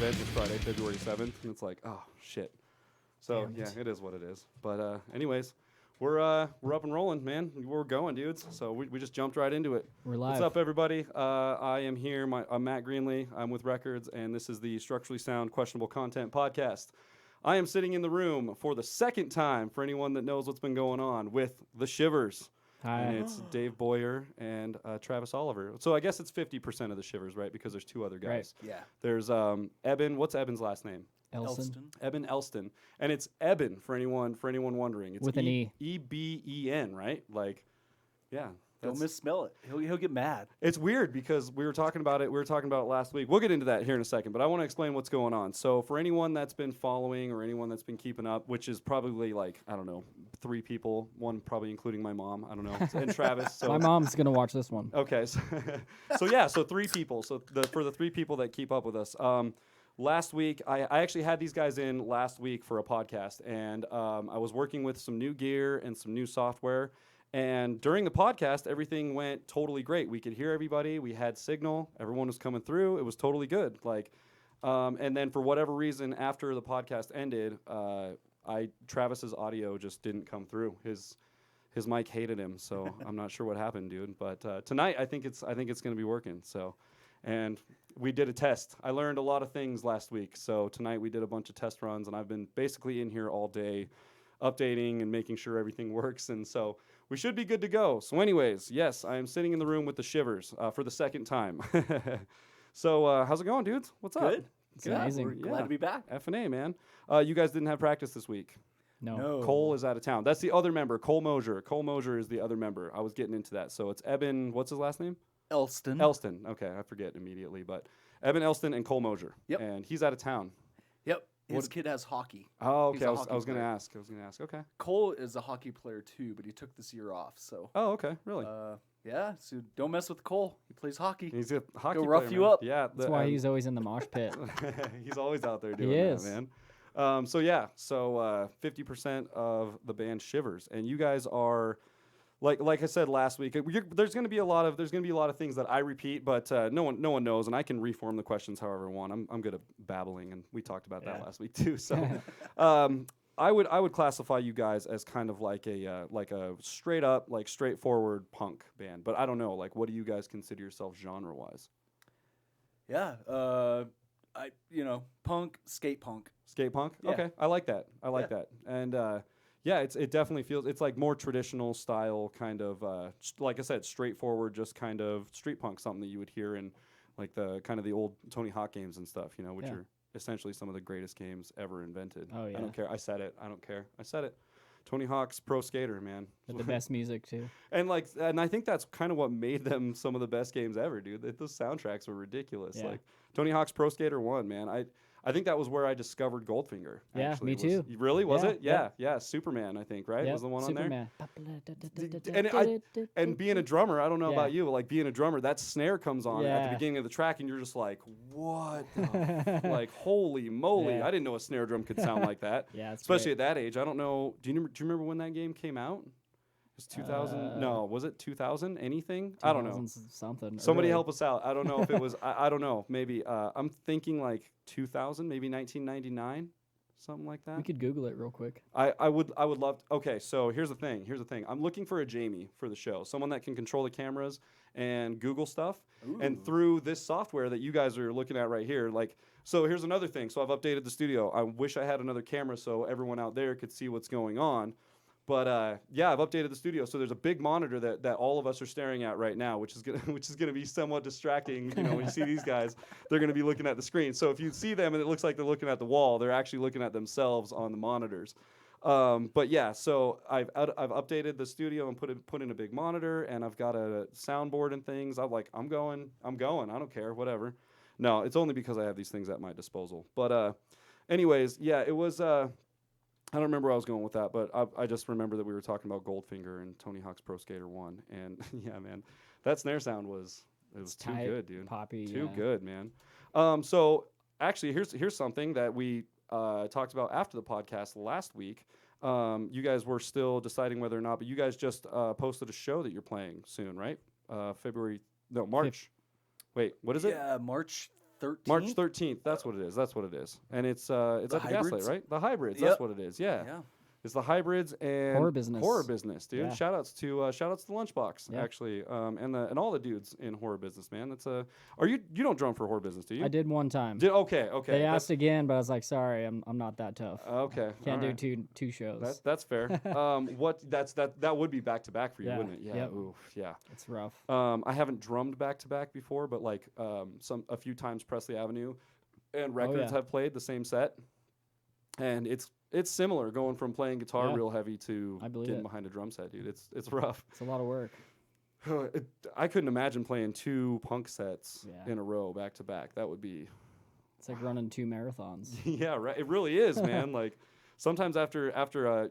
event is Friday, February 7th, and it's like, oh shit. So yeah, it is what it is. But anyways, we're up and rolling, man. We're going, dudes. So we just jumped right into it. We're live. What's up, everybody? I am here. I'm Matt Greenlee. I'm with Wreckards, and this is the Structurally Sound Questionable Content podcast. I am sitting in the room for the second time, for anyone that knows what's been going on, with the Shivers. Hi. And it's Dave Boyer and Travis Oliver. So I guess it's 50% of the Shivers, right? Because there's two other guys. Right. Yeah. There's Eben. What's Eben's last name? Elston. Eben Elston. And it's Eben for anyone wondering. It's With an E. E-B-E-N, right? Like, yeah. Don't misspell it. He'll get mad. It's weird because we were talking about it last week. We'll get into that here in a second, but I want to explain what's going on. So for anyone that's been following or anyone that's been keeping up, which is probably like, I don't know, 3 people, one probably including my mom, I don't know, and Travis. So My mom's going to watch this one. Okay. So 3 people. So for the 3 people that keep up with us, last week, I actually had these guys in last week for a podcast, and I was working with some new gear and some new software. And during the podcast, everything went totally great. We could hear everybody. We had signal. Everyone was coming through. It was totally good. And then for whatever reason, after the podcast ended, Travis's audio just didn't come through. His mic hated him, so I'm not sure what happened, dude. But tonight, I think it's going to be working. So, and we did a test. I learned a lot of things last week. So tonight we did a bunch of test runs, and I've been basically in here all day, updating and making sure everything works. And so we should be good to go. So anyways, yes, I am sitting in the room with the Shivers for the second time. So how's it going, dudes? What's up? Good. It's amazing. We're glad to be back. F&A, man. You guys didn't have practice this week. No. Cole is out of town. That's the other member, Cole Mosier. Cole Mosier is the other member. I was getting into that. So it's Eben, what's his last name? Elston. Elston. Okay, I forget immediately. But Eben Elston and Cole Mosier. Yep. And he's out of town. Yep. His kid has hockey. Oh, He's okay. a I was hockey going to player. ask. Okay. Cole is a hockey player too, but he took this year off. So Oh, okay. Really? yeah. So don't mess with Cole. He plays hockey. He's a hockey He'll rough player, you man. up. Yeah. That's why he's always in the mosh pit. He's always out there doing He that, is. man. So 50% of the band Shivers, and you guys are, like I said last week, there's going to be a lot of things that I repeat, but no one knows, and I can reform the questions however I want. I'm good at babbling, and we talked about that last week too. So, I would classify you guys as kind of like a straight up, like straightforward punk band, but I don't know, like, what do you guys consider yourself genre wise? Yeah. Punk, skate punk. Skate punk? Yeah. Okay, I like that. That. And it definitely feels, it's like more traditional style kind of, like I said, straightforward, just kind of street punk, something that you would hear in like the kind of the old Tony Hawk games and stuff, which are essentially some of the greatest games ever invented. Oh, yeah. I don't care. I said it. I don't care. I said it. Tony Hawk's Pro Skater, man. With the best music, too. And I think that's kind of what made them some of the best games ever, dude. Those soundtracks were ridiculous. Yeah. Like Tony Hawk's Pro Skater 1, man. I think that was where I discovered Goldfinger. Yeah, actually. me too. Really? Was Yeah, it? yeah. Yeah. Superman, I think, right? Yep, Was the one Superman. on there? And being a drummer, I don't know about you, but like being a drummer, that snare comes on at the beginning of the track, and you're just like, what? Like, holy moly! Yeah. I didn't know a snare drum could sound like that. Yeah, it's especially great. at that age. I don't know. Do you remember when that game came out? It was 2000. No, was it 2000? Anything? I don't know. Something. Somebody help us out. I don't know if it was. I don't know. Maybe I'm thinking like 2000, maybe 1999, something like that. We could Google it real quick. I would love. Okay, so here's the thing. I'm looking for a Jamie for the show, someone that can control the cameras and Google stuff. Ooh. And through this software that you guys are looking at right here, like. So here's another thing. So I've updated the studio. I wish I had another camera so everyone out there could see what's going on. But I've updated the studio, so there's a big monitor that all of us are staring at right now, which is gonna be somewhat distracting. When you see these guys, they're gonna be looking at the screen. So if you see them and it looks like they're looking at the wall, they're actually looking at themselves on the monitors. But yeah, so I've updated the studio and put in a big monitor, and I've got a soundboard and things. I'm going. I don't care, whatever. No, it's only because I have these things at my disposal. But anyways, yeah, it was. I don't remember where I was going with that, but I just remember that we were talking about Goldfinger and Tony Hawk's Pro Skater 1. And yeah, man, that snare sound was too tight, good, dude. Poppy. Too good, man. So actually, here's something that we talked about after the podcast last week. You guys were still deciding whether or not, but you guys just posted a show that you're playing soon, right? March. Wait, what is it? Yeah, March 13th. March 13th. That's what it is. That's what it is. And it's at the Gaslight, hybrids? right? The hybrids. Yep. That's what it is. Yeah. Yeah. It's the hybrids and Horror business. dude. Yeah. Shout outs to Lunchbox Yeah. actually, and all the dudes in horror business, man. That's you don't drum for horror business, do you? I did one time. Okay. They asked again, but I was like, sorry, I'm not that tough. Okay. Can't all do right. two shows. That's fair. That would be back to back for you, Yeah. wouldn't it? Yeah. Yep. Oof, yeah. It's rough. I haven't drummed back to back before, but like a few times Presley Avenue and Wreckards yeah. have played the same set, and it's similar going from playing guitar Yeah. real heavy to I believe getting it. behind a drum set, dude. It's rough. It's a lot of work. I couldn't imagine playing 2 punk sets Yeah. in a row back to back. That would be It's like running 2 marathons. yeah, right. It really is, man. Like sometimes after a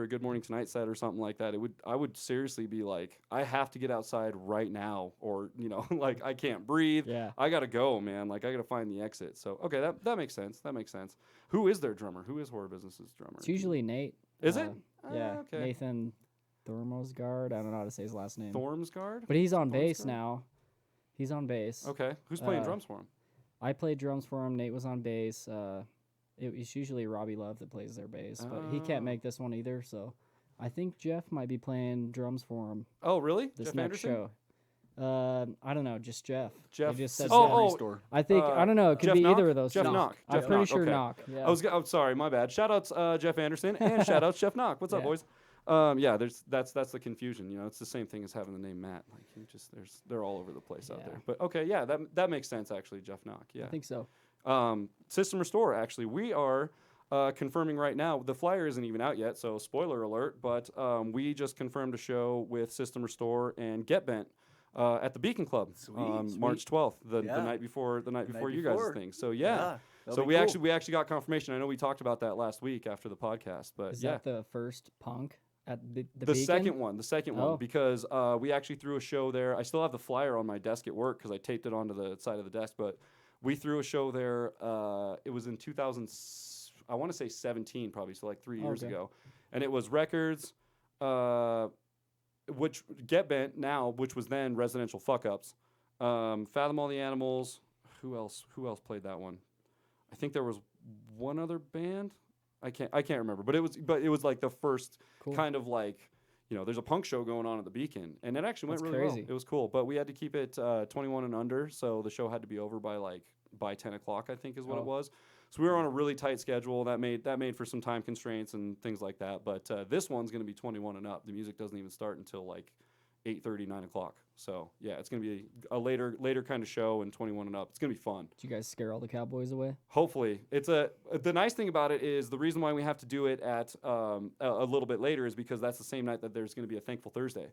Good Morning Tonight set or something like that, I would seriously be like, I have to get outside right now, or like I can't breathe. Yeah. I gotta go, man. Like I gotta find the exit. So okay, that makes sense. That makes sense. Who is their drummer? Who is Horror Business's drummer? It's usually Nate. Is it? Yeah. Okay. Nathan Thormosgard. I don't know how to say his last name. Thormsgard? But he's on bass Thormsgard? now. He's on bass. Okay. Who's playing Uh, drums for him? I played drums for him. Nate was on bass. It's usually Robbie Love that plays their bass, but he can't Oh. make this one either. So I think Jeff might be playing drums for him Oh, really? this Jeff next Anderson? show. I don't know, just Jeff. Jeff. They just said Cincinnati Jeff. Oh, store. I think I don't know. It could Jeff be Knock? either of those. Jeff two. Knock. I'm Jeff pretty Knock, sure okay. Knock. Yeah. I'm sorry, my bad. Shout outs Jeff Anderson and shout outs Jeff Knock. What's up, Yeah. boys? Yeah, that's the confusion. It's the same thing as having the name Matt. Like they're all over the place out Yeah. there. But okay, yeah, that makes sense actually. Jeff Knock. Yeah. I think so. System Restore. Actually, we are confirming right now. The flyer isn't even out yet, so spoiler alert. But we just confirmed a show with System Restore and Get Bent. At the Beacon Club on Sweet. March 12th, the Yeah. night before night you guys' before. thing. So yeah, that'll so be we cool. actually got confirmation. I know we talked about that last week after the podcast, but Is yeah, that the first punk at the the Beacon? second one, Oh. because we actually threw a show there. I still have the flyer on my desk at work because I taped it onto the side of the desk, but we threw a show there. It was in 2000, I want to say 17 probably, so like 3 years Okay. ago, and it was Wreckards, which Get Bent now, which was then Residential Fuck Ups, Fathom All the Animals. Who else played that one? I think there was one other band. I can't remember, but it was like the first Cool. kind of like, there's a punk show going on at the Beacon, and it actually went That's really crazy. well. It was cool, but we had to keep it 21 and under, so the show had to be over by 10 o'clock, I think is what it Oh. was. So we were on a really tight schedule. That made for some time constraints and things like that. But this one's going to be 21 and up. The music doesn't even start until like 8:30, 9 o'clock. So yeah, it's going to be a later kind of show, and 21 and up. It's going to be fun. Did you guys scare all the cowboys away? Hopefully, the nice thing about it is the reason why we have to do it at a little bit later is because that's the same night that there's going to be a Thankful Thursday.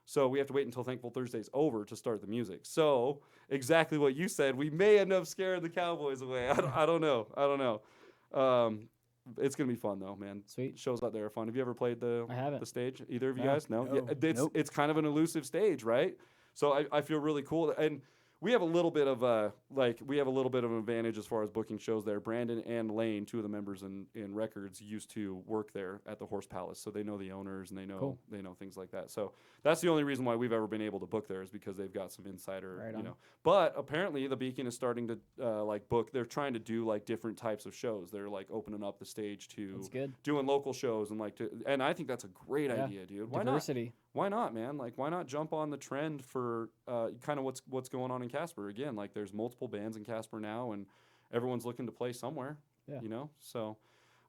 So we have to wait until Thankful Thursday's over to start the music. So exactly what you said, we may end up scaring the Cowboys away. I don't know. It's gonna be fun though, man. Sweet. Shows out there are fun. Have you ever played the I haven't. the stage? Either of you No. guys? No. No. Yeah, Nope. it's kind of an elusive stage, right? So I feel really cool, and we have a little bit of an advantage as far as booking shows there. Brandon and Lane, two of the members in Wreckards, used to work there at the Horse Palace, so they know the owners and they know Cool. things like that. So that's the only reason why we've ever been able to book there is because they've got some insider, Right on. But apparently the Beacon is starting to book. They're trying to do like different types of shows. They're like opening up the stage to That's good. doing local shows and I think that's a great Yeah. idea, dude. Why not? Diversity. Why not, man? Like, why not jump on the trend for kind of what's going on in Casper again? Like, there's multiple bands in Casper now, and everyone's looking to play somewhere. Yeah. So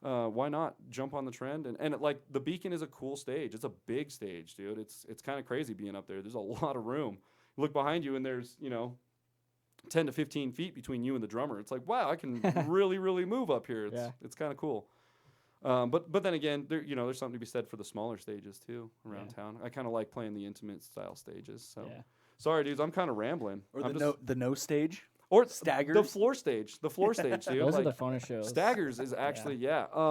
why not jump on the trend? And like the Beacon is a cool stage. It's a big stage, dude. It's kind of crazy being up there. There's a lot of room. You look behind you, and there's 10 to 15 feet between you and the drummer. It's like, wow, I can really move up here. It's kind of cool. But then again, there's something to be said for the smaller stages too around town. I kind of like playing the intimate style stages. So Yeah. sorry, dudes, I'm kind of rambling. Or I'm the no stage. or Staggers? the floor stage, dude. Those are like, the funnest shows. Staggers is actually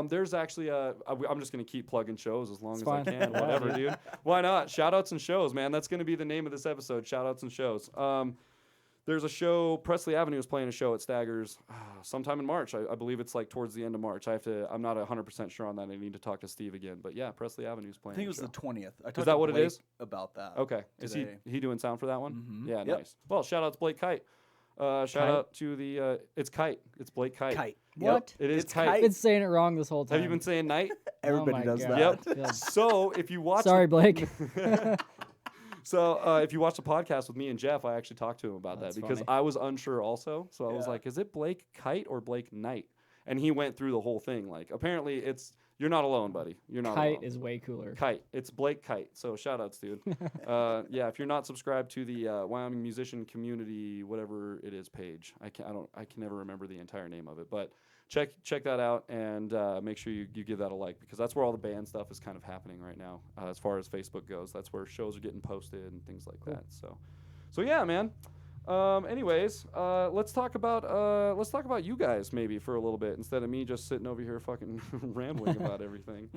there's actually I'm just gonna keep plugging shows as long It's as I fine. can. Whatever, dude. Why not? Shout outs and shows, man. That's gonna be the name of this episode. Shout outs and shows. There's a show. Presley Avenue is playing a show at Staggers sometime in March. I believe it's like towards the end of March. I'm not 100% sure on that. I need to talk to Steve again. But yeah, Presley Avenue is I playing. think it a was show. the 20th. I talked that to what it Blake is? about that. Okay. Is today. he doing sound for that one? Mhm. Yeah, Yep. nice. Well, shout out to Blake Kite. Shout Kite? out to the it's Kite. It's Blake Kite. Kite. What? It is It's Kite. I've been saying it wrong this whole time. Have you been saying night? Everybody my does God. that. Yep. Yeah. So if you watch Sorry, Blake. So if you watch the podcast with me and Jeff, I actually talked to him about That's that because funny. I was unsure also. So I was Yeah. like, is it Blake Kite or Blake Knight? And he went through the whole thing. Like, apparently you're not alone, buddy. You're not Kite alone. is way cooler. Kite. It's Blake Kite. So shout outs, dude. Yeah, if you're not subscribed to the Wyoming musician community, whatever it is page, I can never remember the entire name of it, but check that out and make sure you give that a like because that's where all the band stuff is kind of happening right now as far as Facebook goes. That's where shows are getting posted and things like that. So yeah, man. Anyways, let's talk about you guys maybe for a little bit instead of me just sitting over here fucking rambling about everything.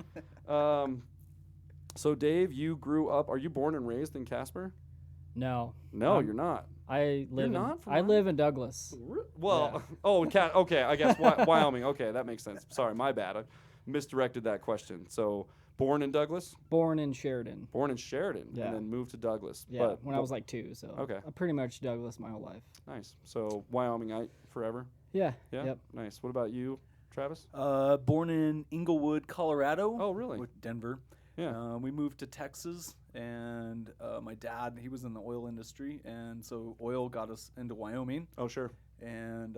So Dave, you grew up. Are you born and raised in Casper? No. No, you're not. I live. not from I live in Douglas. Well, okay. I guess Wyoming. Okay, that makes sense. Sorry, my bad. I misdirected that question. So born in Douglas, Born in Sheridan. born in Sheridan, Yeah. and then moved to Douglas. Yeah, But when I was like 2. So Okay. I'm pretty much Douglas my whole life. nice. So Wyomingite forever. Yeah. Yeah. Yep. Nice. What about you, Travis? Born in Inglewood, Colorado. Oh, really? With Denver. Yeah. We moved to Texas, and my dad, he was in the oil industry, and so oil got us into Wyoming. Oh, sure. And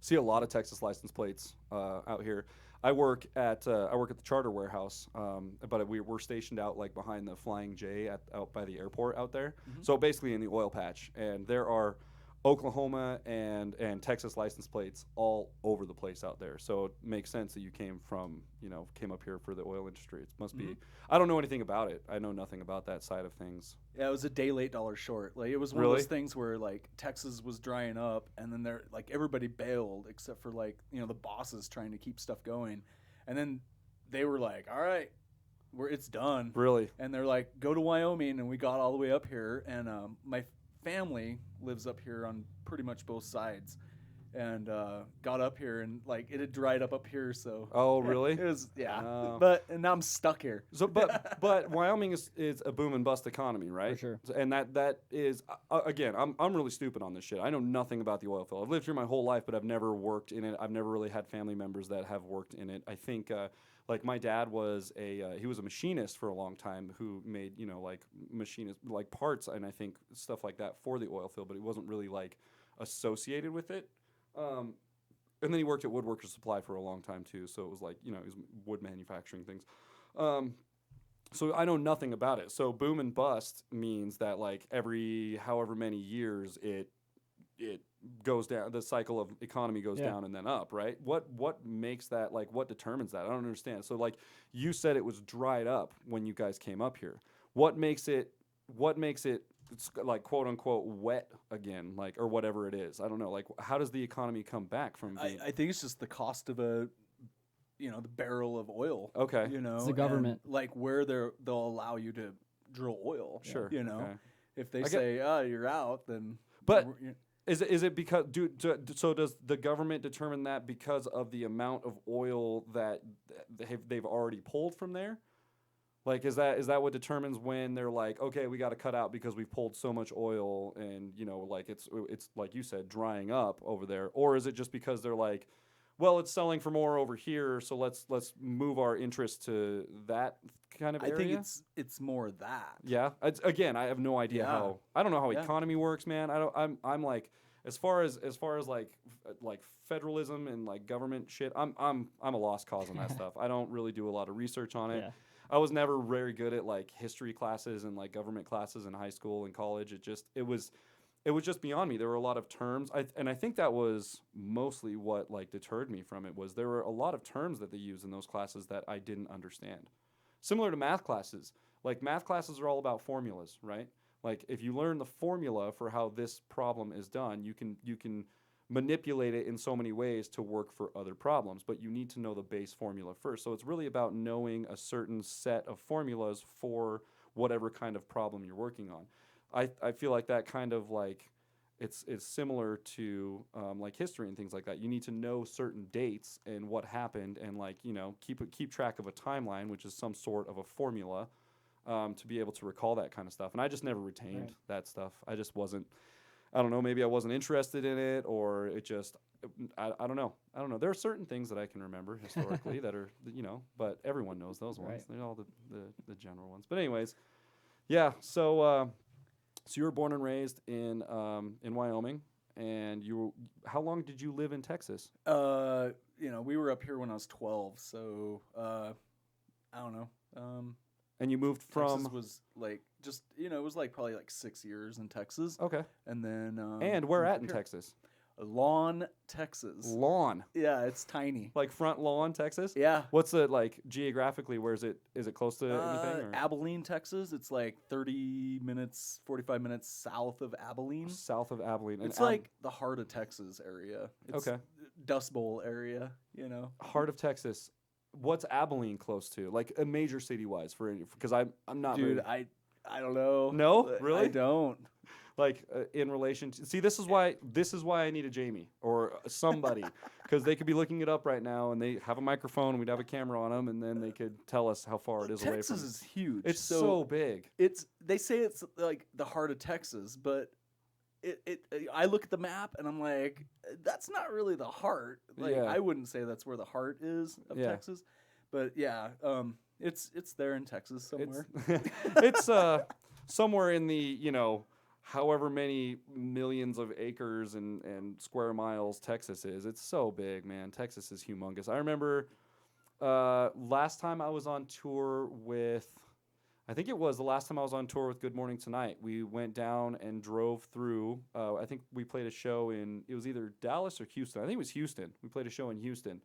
See a lot of Texas license plates out here. I work at the charter warehouse, but we're stationed out like behind the Flying J out by the airport out there. So basically in the oil patch, and there are Oklahoma and Texas license plates all over the place out there. So it makes sense that you came up here for the oil industry. It must be. I don't know anything about it. I know nothing about that side of things. yeah, it was a day late, dollar short. Like it was one Really? of those things where like Texas was drying up, and then everybody bailed except for the bosses trying to keep stuff going, and then they were like, all right, it's done. Really? And they're like, go to Wyoming, and we got all the way up here, and my family lives up here on pretty much both sides, and got up here, and like it had dried up here, so Oh, really? it was Oh. and now I'm stuck here. So, but Wyoming is a boom and bust economy, right? For sure. And that is again, I'm really stupid on this shit. I know nothing about the oil field. I've lived here my whole life, but I've never worked in it. I've never really had family members that have worked in it. I think like my dad was he was a machinist for a long time who made like machinist like parts and I think stuff like that for the oil field, but he wasn't really like associated with it. And then he worked at Woodworkers Supply for a long time too. So it was like he was wood manufacturing things. So I know nothing about it. So boom and bust means that like every however many years it goes down. The cycle of economy goes down and then up, right? What makes that like what determines that? I don't understand. So like you said it was dried up when you guys came up here. What makes it it's like quote unquote wet again, like or whatever it is. I don't know. Like how does the economy come back from being I think it's just the cost of the barrel of oil. Okay. It's the government. and, like where they'll allow you to drill oil. Sure. Okay. If they I get- say, you're out, then. But we're- is it because so does the government determine that because of the amount of oil that they've already pulled from there? Like is that what determines when they're like, okay, we got to cut out because we've pulled so much oil and like it's like you said drying up over there, or is it just because they're like, well, it's selling for more over here, so let's move our interest to that kind of area? I think it's more that. Yeah. Again, I have no idea Yeah. how. I don't know how Yeah. economy works, man. I'm like as far as like federalism and like government shit. I'm a lost cause on that stuff. I don't really do a lot of research on it. Yeah. I was never very good at like history classes and like government classes in high school and college. It was just beyond me. There were a lot of terms, and I think that was mostly what like deterred me from it. Was there were a lot of terms that they used in those classes that I didn't understand. Similar to math classes. Like math classes are all about formulas, right? Like if you learn the formula for how this problem is done, you can manipulate it in so many ways to work for other problems, but you need to know the base formula first. So it's really about knowing a certain set of formulas for whatever kind of problem you're working on. I feel like that kind of like it's similar to like history and things like that. You need to know certain dates and what happened, and like keep track of a timeline, which is some sort of a formula, to be able to recall that kind of stuff. And I just never retained that stuff. I just wasn't. I don't know, maybe I wasn't interested in it, or it just, I don't know. I don't know. There are certain things that I can remember historically that are, but everyone knows those ones. Right. They're all the general ones. But anyways, yeah. So you were born and raised in Wyoming, and how long did you live in Texas? We were up here when I was 12, so I don't know. And you moved from Texas was like just it was like probably like 6 years in Texas, okay. and then And where moved at up in here. Texas? Lawn, Texas. Lawn, Yeah, it's tiny. like front lawn, Texas. Yeah. What's it like geographically? Where is it? Is it close to anything? Or? Abilene, Texas. It's like 45 minutes south of Abilene. South of Abilene. And It's like the heart of Texas area. It's Okay. Dust Bowl area, heart of Texas. What's Abilene close to? Like a major city wise because I'm not Dude, very, I don't know. No? Really? I don't. like in relation to, see, this is why I need a Jamie or somebody, because they could be looking it up right now and they have a microphone and we'd have a camera on them and then they could tell us how far it is away from. Texas is huge. It's so big. They say it's like the heart of Texas, but I look at the map and I'm like, that's not really the heart. Like Yeah. I wouldn't say that's where the heart is of Yeah. Texas, but yeah, it's there in Texas somewhere. It's somewhere in the however many millions of acres and square miles Texas is. It's so big, man. Texas is humongous. I remember last time I was on tour with, I think it was the last time I was on tour with Good Morning Tonight. We went down and drove through. I think we played a show it was either Dallas or Houston. I think it was Houston. We played a show in Houston.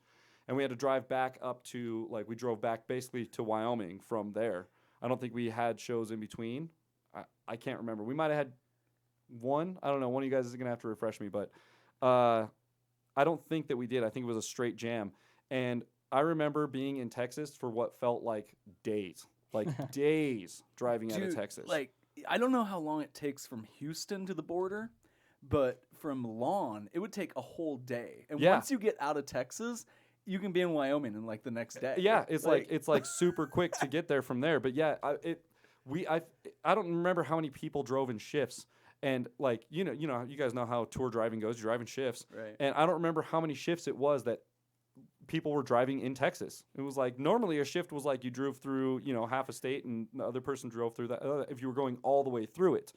And we had to drive back up to, we drove back basically to Wyoming from there. I don't think we had shows in between. I can't remember. We might have had one. I don't know. One of you guys is going to have to refresh me. But I don't think that we did. I think it was a straight jam. And I remember being in Texas for what felt like days. Days driving out of Texas. I don't know how long it takes from Houston to the border, but from Lawn, it would take a whole day. And once you get out of Texas, you can be in Wyoming in the next day. Yeah, it's like super quick to get there from there. But yeah, I don't remember how many people drove in shifts. And you guys know how tour driving goes. You drive in shifts. Right. And I don't remember how many shifts it was that people were driving in Texas. It was normally a shift was you drove through, half a state and the other person drove through that if you were going all the way through it.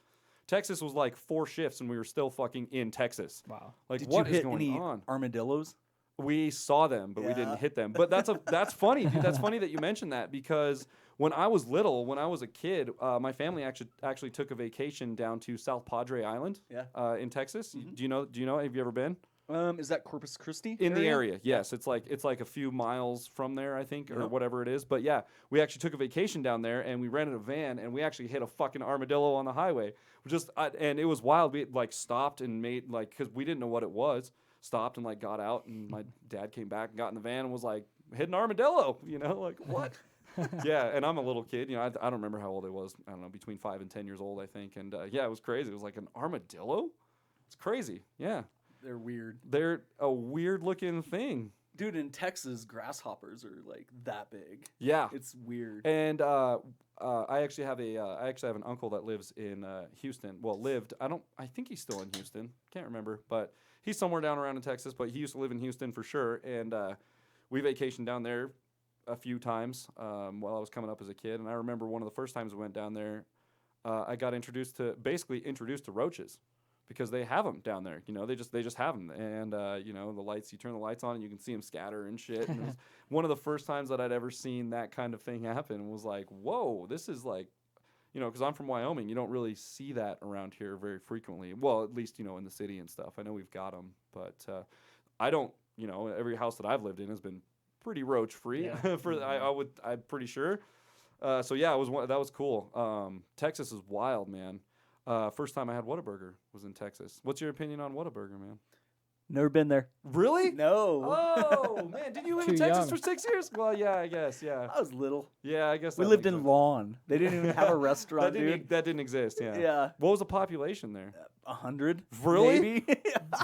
Texas was 4 shifts and we were still fucking in Texas. Wow. Did what you is hit going any on? armadillos? We saw them, but we Yeah. didn't hit them. But that's funny, dude. That's funny that you mentioned that because when I was little, when I was a kid, my family actually took a vacation down to South Padre Island, in Texas. Mm-hmm. Do you know? Have you ever been? Is that Corpus Christi? In the area, yes. It's like a few miles from there, I think, or Yep. whatever it is. But yeah, we actually took a vacation down there, and we rented a van, and we actually hit a fucking armadillo on the highway. And it was wild. We stopped and made because we didn't know what it was. Stopped and got out, and my dad came back and got in the van and was hit an armadillo. What? Yeah, and I'm a little kid. I don't remember how old I was. I don't know, between 5 and 10 years old, I think. And yeah, it was crazy. It was an armadillo. It's crazy. Yeah. They're weird. They're a weird looking thing. Dude, in Texas, grasshoppers are that big. Yeah. It's weird. And I actually have an uncle that lives in Houston. Well, lived. I think he's still in Houston. Can't remember, but he's somewhere down around in Texas, but he used to live in Houston for sure. And we vacationed down there a few times while I was coming up as a kid. And I remember one of the first times we went down there, I got introduced to roaches. Because they have them down there, they just have them, and the lights. You turn the lights on, and you can see them scatter and shit. And it was one of the first times that I'd ever seen that kind of thing happen. Was whoa, this is because I'm from Wyoming, you don't really see that around here very frequently. Well, at least in the city and stuff. I know we've got them, but I don't. Every house that I've lived in has been pretty roach free. Yeah. I'm pretty sure. So yeah, that was cool. Texas is wild, man. First time I had Whataburger was in Texas. What's your opinion on Whataburger, man? Never been there. Really? No. Oh, man. Did you live in Too Texas young. for 6 years? Well, yeah, I guess, yeah. I was little. Yeah, I guess We that lived makes in sense. Lawn. They didn't even have a restaurant, dude. That didn't exist, yeah. Yeah. What was the population there? 100. Really? Maybe.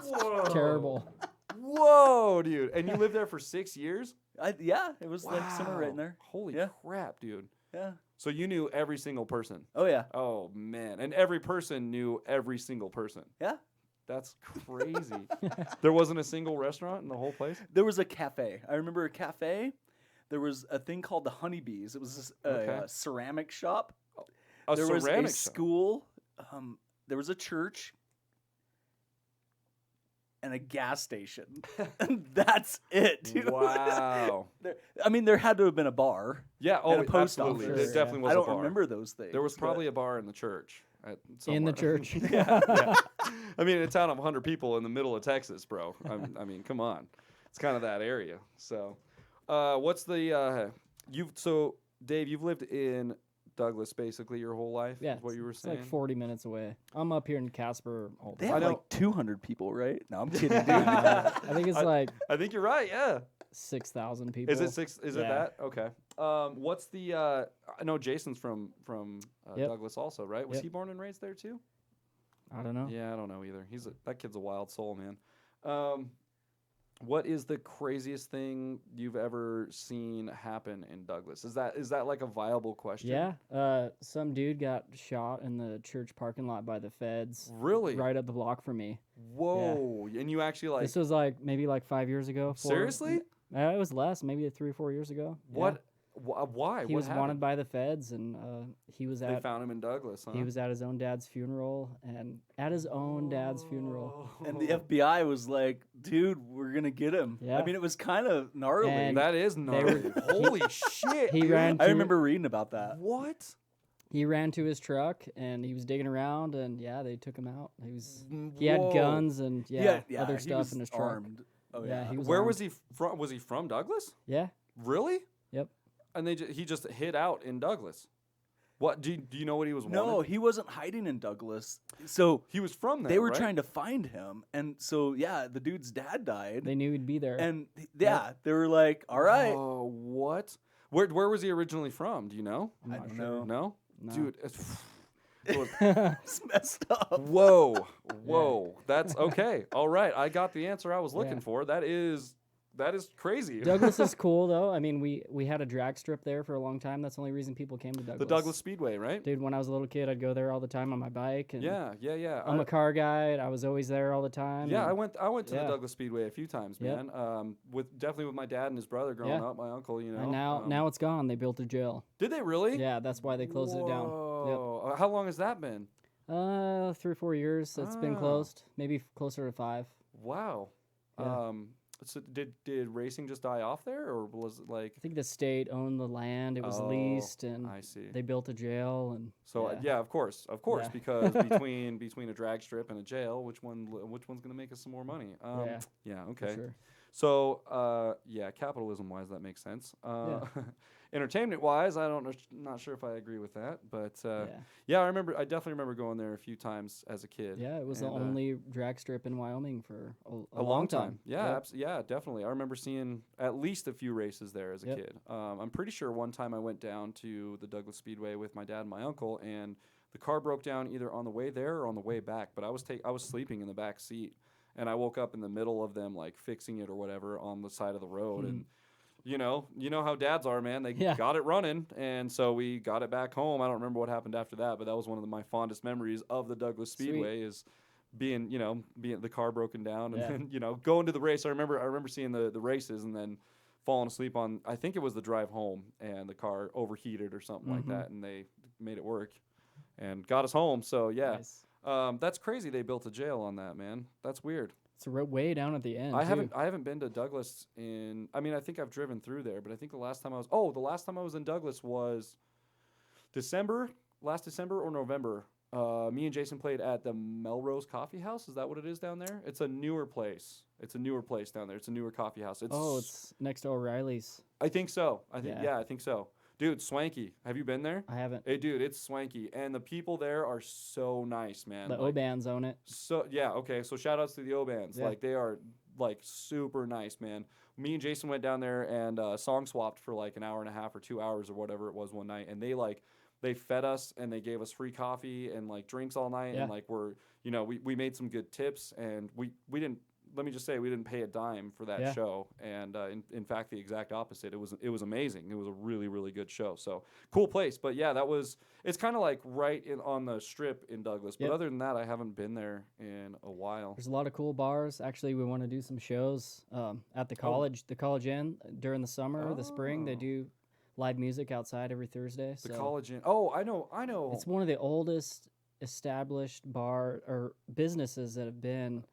Whoa. Terrible. Whoa, dude. And you lived there for 6 years? Yeah, it was somewhere right in there. Holy Yeah. crap, dude. Yeah. So you knew every single person. Oh, yeah. Oh, man. And every person knew every single person. Yeah. That's crazy. There wasn't a single restaurant in the whole place? There was a cafe. I remember a cafe. There was a thing called the Honeybees. It was this, a ceramic shop. There was a school. There was a church. And a gas station. And that's it, dude. Wow. there had to have been a bar. Yeah, and a post absolutely. office. There definitely was I a don't bar. remember those things. There was probably a bar in the church. In the church. Yeah. I mean, a town of 100 people in the middle of Texas, bro. I mean, come on. It's kind of that area. So, what's the so Dave, you've lived in Douglas basically your whole life? Yeah, is what you were saying. It's like 40 minutes away. I'm up here in Casper all the They time. have like 200 people, right? No, I'm kidding, dude. I think it's like I think you're right. Yeah. 6,000 people. Is it six? Is it Yeah. that? Okay. What's the? I know Jason's from Yep. Douglas also, right? Was Yep. he born and raised there too? I don't know. Yeah, I don't know either. That kid's a wild soul, man. What is the craziest thing you've ever seen happen in Douglas? Is that like a viable question? Yeah. Some dude got shot in the church parking lot by the feds. Really? Right up the block from me. Whoa! And you actually like This was like maybe like 5 years ago. seriously? It was less, maybe 3 or 4 years ago. What? Why? He what was happened? wanted by the feds, and he was They at found him in Douglas, huh? he was at his own dad's funeral, and at his own dad's funeral. And the FBI was like, dude, we're going to get him. Yeah. I mean, it was kind of gnarly. And That is gnarly. Holy shit! He dude. ran. I to- remember reading about that. What? He ran to his truck, and he was digging around, and yeah, they took him out. He had Whoa. guns and other he stuff was in his truck. armed. Oh, Yeah, yeah. he was Where armed. was he from? Was he from Douglas? Yeah. Really? Yep. And he just hid out in Douglas. What do you know what he was No, wanted? he wasn't hiding in Douglas. So He was from there. they were right? trying to find him. And so, yeah, the dude's dad died. They knew he'd be there. And they were like, all right. Oh, what? Where was he originally from? Do you know? I'm I not don't sure. know. No, No. dude. It was, It's messed up. whoa. That's okay. All right, I got the answer I was looking Yeah. for. That is crazy. Douglas is cool though. I mean, we had a drag strip there for a long time. That's the only reason people came to Douglas. The Douglas Speedway, right? Dude, when I was a little kid, I'd go there all the time on my bike. And Yeah. I'm a car guy. I was always there all the time. Yeah, and I went to the yeah. Douglas Speedway a few times, Yep. man. Definitely with my dad and his brother growing Yeah. up, my uncle, you know. And now it's gone. They built a jail. Did they really? Yeah, that's why they closed it down. Whoa. How long has that been? 3 or 4 years. It's been Oh. closed. Maybe closer to 5. Wow. Yeah. So did racing just die off there, or was it like? I think the state owned the land. It was Oh, leased, and I see. they built a jail. And So yeah. of course, Yeah. because between a drag strip and a jail, which one's gonna make us some more money? Yeah, for Okay. sure. So capitalism wise, that makes sense. Entertainment wise, not sure if I agree with that, but Yeah. I definitely remember going there a few times as a kid. Yeah, it was the And, only drag strip in Wyoming for a long time. Yeah, Yep. definitely. I remember seeing at least a few races there as a Yep. kid. I'm pretty sure one time I went down to the Douglas Speedway with my dad and my uncle, and the car broke down either on the way there or on the way back. But I was sleeping in the back seat, and I woke up in the middle of them like fixing it or whatever on the side of the road. And you know how dads are, man. They got it running, and so we got it back home. I don't remember what happened after that, but that was one of my fondest memories of the Douglas Speedway is being the car broken down and then, going to the race. I remember seeing the races and then falling asleep on, I think it was the drive home, and the car overheated or something like that, and they made it work and got us home. So yeah, Nice. that's crazy. They built a jail on that, man. That's weird. It's way down at the end. I too. haven't been to Douglas I think I've driven through there, but I think the last time I was in Douglas was last December or November. Me and Jason played at the Melrose Coffee House. Is that what it is down there? It's a newer place. Down there. It's a newer coffee house. It's next to O'Reilly's. I think so. I Yeah. think so. Dude, swanky. Have you been there? I haven't. Hey, dude, it's swanky, and the people there are so nice, man. The Like, O-Bands own it. So yeah, okay. So shout outs to the O-Bands. Yeah. Like they are like super nice, man. Me and Jason went down there and song swapped for like an hour and a half or 2 hours or whatever it was one night, and they fed us and they gave us free coffee and like drinks all night, Yeah. and like we made some good tips, and we didn't let me just say, we didn't pay a dime for that Yeah. show, and in fact, the exact opposite. It was amazing. It was a really, really good show. So cool place. But yeah, it's kind of like right on the strip in Douglas. But Yep. other than that, I haven't been there in a while. There's a lot of cool bars. Actually, we want to do some shows at the College Inn during the summer, the spring. They Oh. do live music outside every Thursday. The so College Inn. Oh, I know. it's one of the oldest established bar or businesses that have been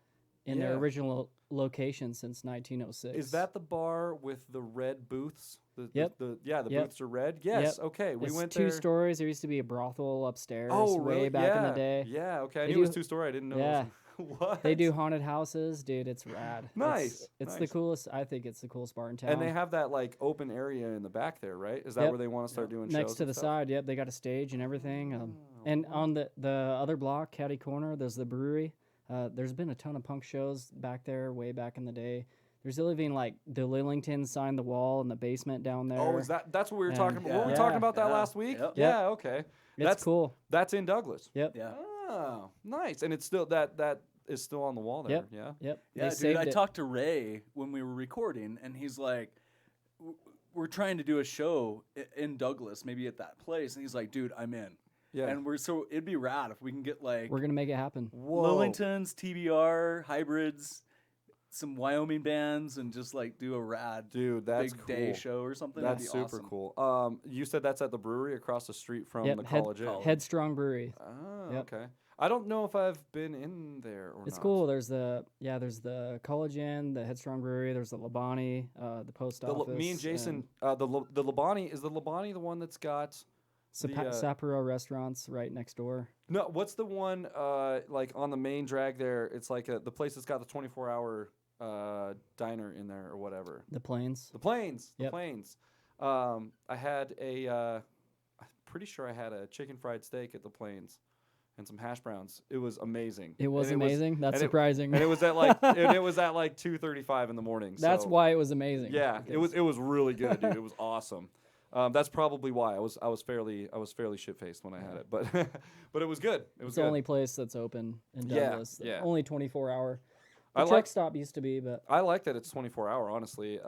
in their Yeah. original location since 1906. Is that the bar with the red booths? Yep. The Yep. booths are red. Yes. Yep. Okay. We It's went two there. stories. There used to be a brothel upstairs Oh, way really? back in Yeah. the day. Yeah. Okay. I They knew it was do- 2-story. I didn't know. Yeah. What? They do haunted houses, dude. It's rad. Nice, It's the nice. coolest. I think it's the coolest bar in town. And they have that like open area in the back there, right? Is that Yep. where they want to start doing shows? next to and the stuff? side. Yep, they got a stage and everything. Oh, And on the other block, Caddy Corner, there's the brewery. There's been a ton of punk shows back there way back in the day. There's even like the Lillingtons signed the wall in the basement down there. Oh, that's what we were And- talking about? Were we Yeah. talking about that Yeah. last week? Yep. Yeah. Okay. It's that's cool. That's in Douglas. Yep. Yeah. Oh, nice. And it's still that is still on the wall there. Yep. Yeah. Yep. Yeah, they dude, saved I it. talked to Ray when we were recording, and he's like, we're trying to do a show in Douglas, maybe at that place. And he's like, dude, I'm in. Yeah. And it'd be rad if we can get like We're gonna make it happen. Whoa. Lillingtons, TBR, hybrids, some Wyoming bands, and just like do a rad Dude, that's big cool. day show or something. That's That'd be super awesome. cool. You said that's at the brewery across the street from Yep, the College Inn. Headstrong Brewery. Oh, Yep. okay. I don't know if I've been in there or It's not. cool. There's the College Inn, the Headstrong Brewery. There's the Labani, the post office. Me and Jason, the Labani, is the Labani the one that's got the, Sapporo restaurants right next door. no, what's the one like on the main drag there? It's like the place that's got the 24-hour diner in there or whatever. The Plains. The Plains. The Yep. Plains. I had I'm pretty sure I had a chicken fried steak at the Plains and some hash browns. It was amazing. It was And amazing. That's and it- surprising. And it was at like it was at like 2:35 in the morning. That's so- why it was amazing. Yeah, it was because- really good, dude. It was awesome. That's probably why I was fairly shit faced when I had it, but but it was good. It was It's the good. only place that's open in Yeah, Douglas. yeah. Only 24-hour. I The truck like stop used to be, but I like that it's 24-hour. Honestly,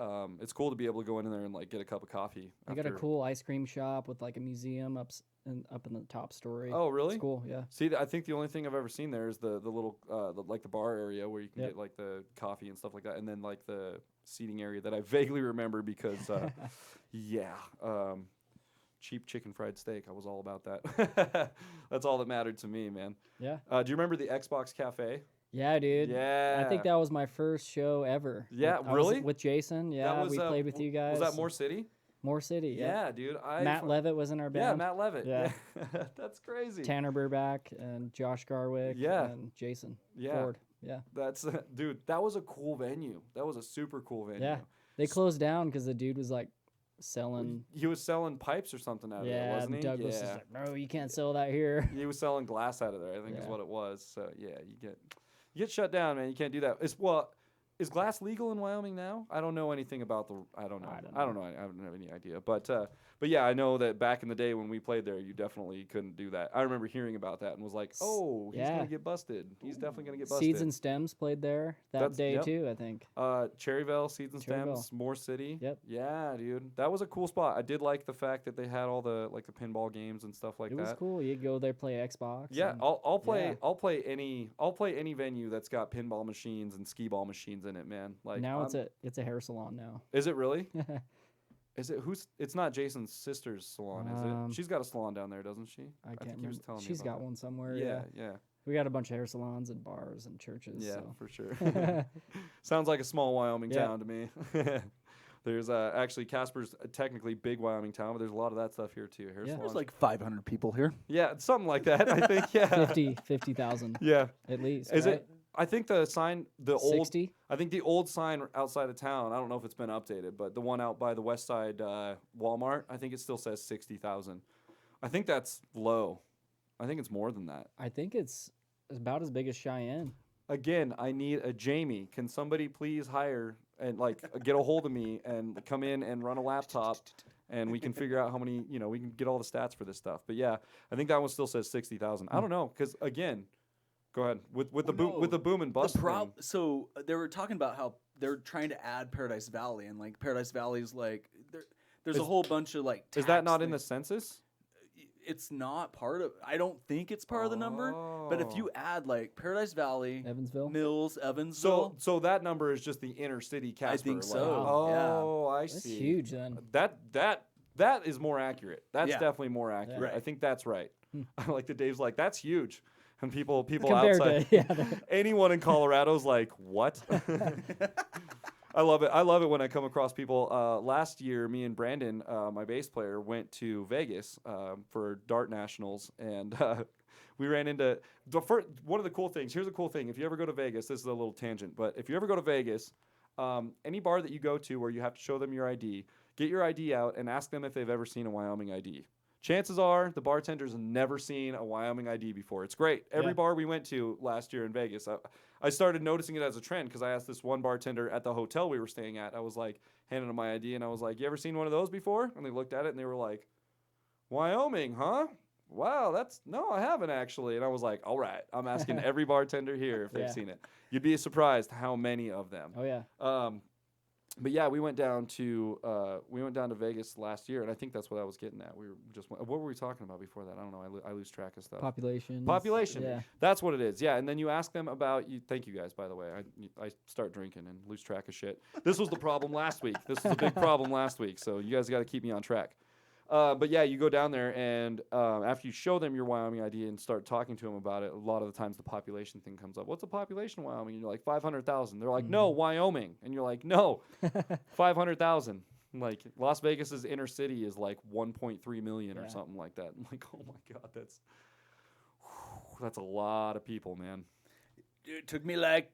it's cool to be able to go in there and like get a cup of coffee. they got a after- cool ice cream shop with like a museum up in the top story. Oh, really? It's cool. Yeah. See, I think the only thing I've ever seen there is the little like the bar area where you can Yep. get like the coffee and stuff like that, and then like the seating area that I vaguely remember because cheap chicken fried steak. I was all about that. That's all that mattered to me, man. Yeah. Do you remember the Xbox Cafe? Yeah, dude. Yeah. I think that was my first show ever. Yeah, I was really? with Jason. That Yeah, was, we played with you guys. Was that More City? More City? Yeah, dude. Matt Levitt was in our band. Yeah, Matt Levitt. Yeah. That's crazy. Tanner Burback and Josh Garwick. Yeah. And Jason Yeah. Ford. Yeah. That's dude. That was a cool venue. That was a super cool venue. Yeah. They closed down because the dude was like selling. He was selling pipes or something out of there, Yeah, wasn't he? Douglas yeah. is like, no, you can't sell that here. He was selling glass out of there. I think is Yeah. what it was. So yeah, you get shut down, man. You can't do that. Is glass legal in Wyoming now? I don't know anything about the. I don't know. I don't have any idea. But yeah, I know that back in the day when we played there, you definitely couldn't do that. I remember hearing about that and was like, oh, he's Yeah. gonna get busted. He's definitely gonna get busted. Seeds and Stems played there that That's- day yep. too, I think. Cherryville, Seeds and Cherryville. Stems, More City. Yep. Yeah, dude, that was a cool spot. I did like the fact that they had all the like the pinball games and stuff like It that. was cool. You go there, play Xbox. Yeah, and- I'll play yeah. I'll play any venue that's got pinball machines and skee ball machines in it, man. Like now it's a hair salon now. Is it really? Is it it's not Jason's sister's salon, is it? She's got a salon down there, doesn't she? I can't think he remember. was telling me She's about got that. one somewhere. Yeah, Yeah. yeah. We got a bunch of hair salons and bars and churches. Yeah, so. for sure. Sounds like a small Wyoming Yeah. town to me. There's actually Casper's a technically big Wyoming town, but there's a lot of that stuff here too. Hair Yeah. salons. There's like 500 people here. Yeah, something like that. I think. Yeah. 50,000 Yeah. at least. Is right? it? I think the sign, the old. 60? I think the old sign outside of town. I don't know if it's been updated, but the one out by the West Side Walmart, I think it still says 60,000. I think that's low. I think it's more than that. I think it's about as big as Cheyenne. Again, I need a Jamie. Can somebody please hire and like get a hold of me and come in and run a laptop, and we can figure out how many. We can get all the stats for this stuff. But yeah, I think that one still says 60,000. I don't know, because again, Go ahead with the Well, boom with the boom and bust thing. So they were talking about how they're trying to add Paradise Valley, and like Paradise Valley is like there's a whole bunch of like. Is that tax not in the things. census? It's not part of. I don't think it's part of the number. But if you add like Paradise Valley, Evansville? Mills, Evansville, So that number is just the inner city Casper. think like- so. Oh, I That's see. huge then. That is more accurate. That's Yeah. definitely more accurate. Right. I think that's right. I like the Dave's like that's huge, and people Compared outside to anyone in Colorado's like what? I love it. I love it when I come across people. Last year, me and Brandon, my bass player, went to Vegas for Dart Nationals, and we ran into one of the cool things. Here's a cool thing: if you ever go to Vegas, this is a little tangent, but if you ever go to Vegas, any bar that you go to where you have to show them your ID, get your ID out and ask them if they've ever seen a Wyoming ID. Chances are the bartender's never seen a Wyoming ID before. It's great. Every bar we went to last year in Vegas, I started noticing it as a trend because I asked this one bartender at the hotel we were staying at. I was like, handing him my ID, and I was like, "You ever seen one of those before?" And they looked at it and they were like, "Wyoming, huh? Wow, no, I haven't actually." And I was like, "All right, I'm asking every bartender here if they've Yeah. seen it." You'd be surprised how many of them. Oh yeah. But yeah, we went down to Vegas last year, and I think that's what I was getting at. We were just what were we talking about before that? I don't know. I lose track of stuff. Population. Population. Yeah. That's what it is. Yeah, and then you ask them about you. Thank you guys, by the way. I start drinking and lose track of shit. This was the problem last week. This was a big problem last week. So you guys got to keep me on track. But yeah, you go down there, and after you show them your Wyoming ID and start talking to them about it, a lot of the times the population thing comes up. What's the population of Wyoming? And you're like 500,000. They're like, no, Wyoming, and you're like, no, 500,000. Like Las Vegas's inner city is like 1.3 million or something like that. I'm like, oh my god, that's a lot of people, man. it took me like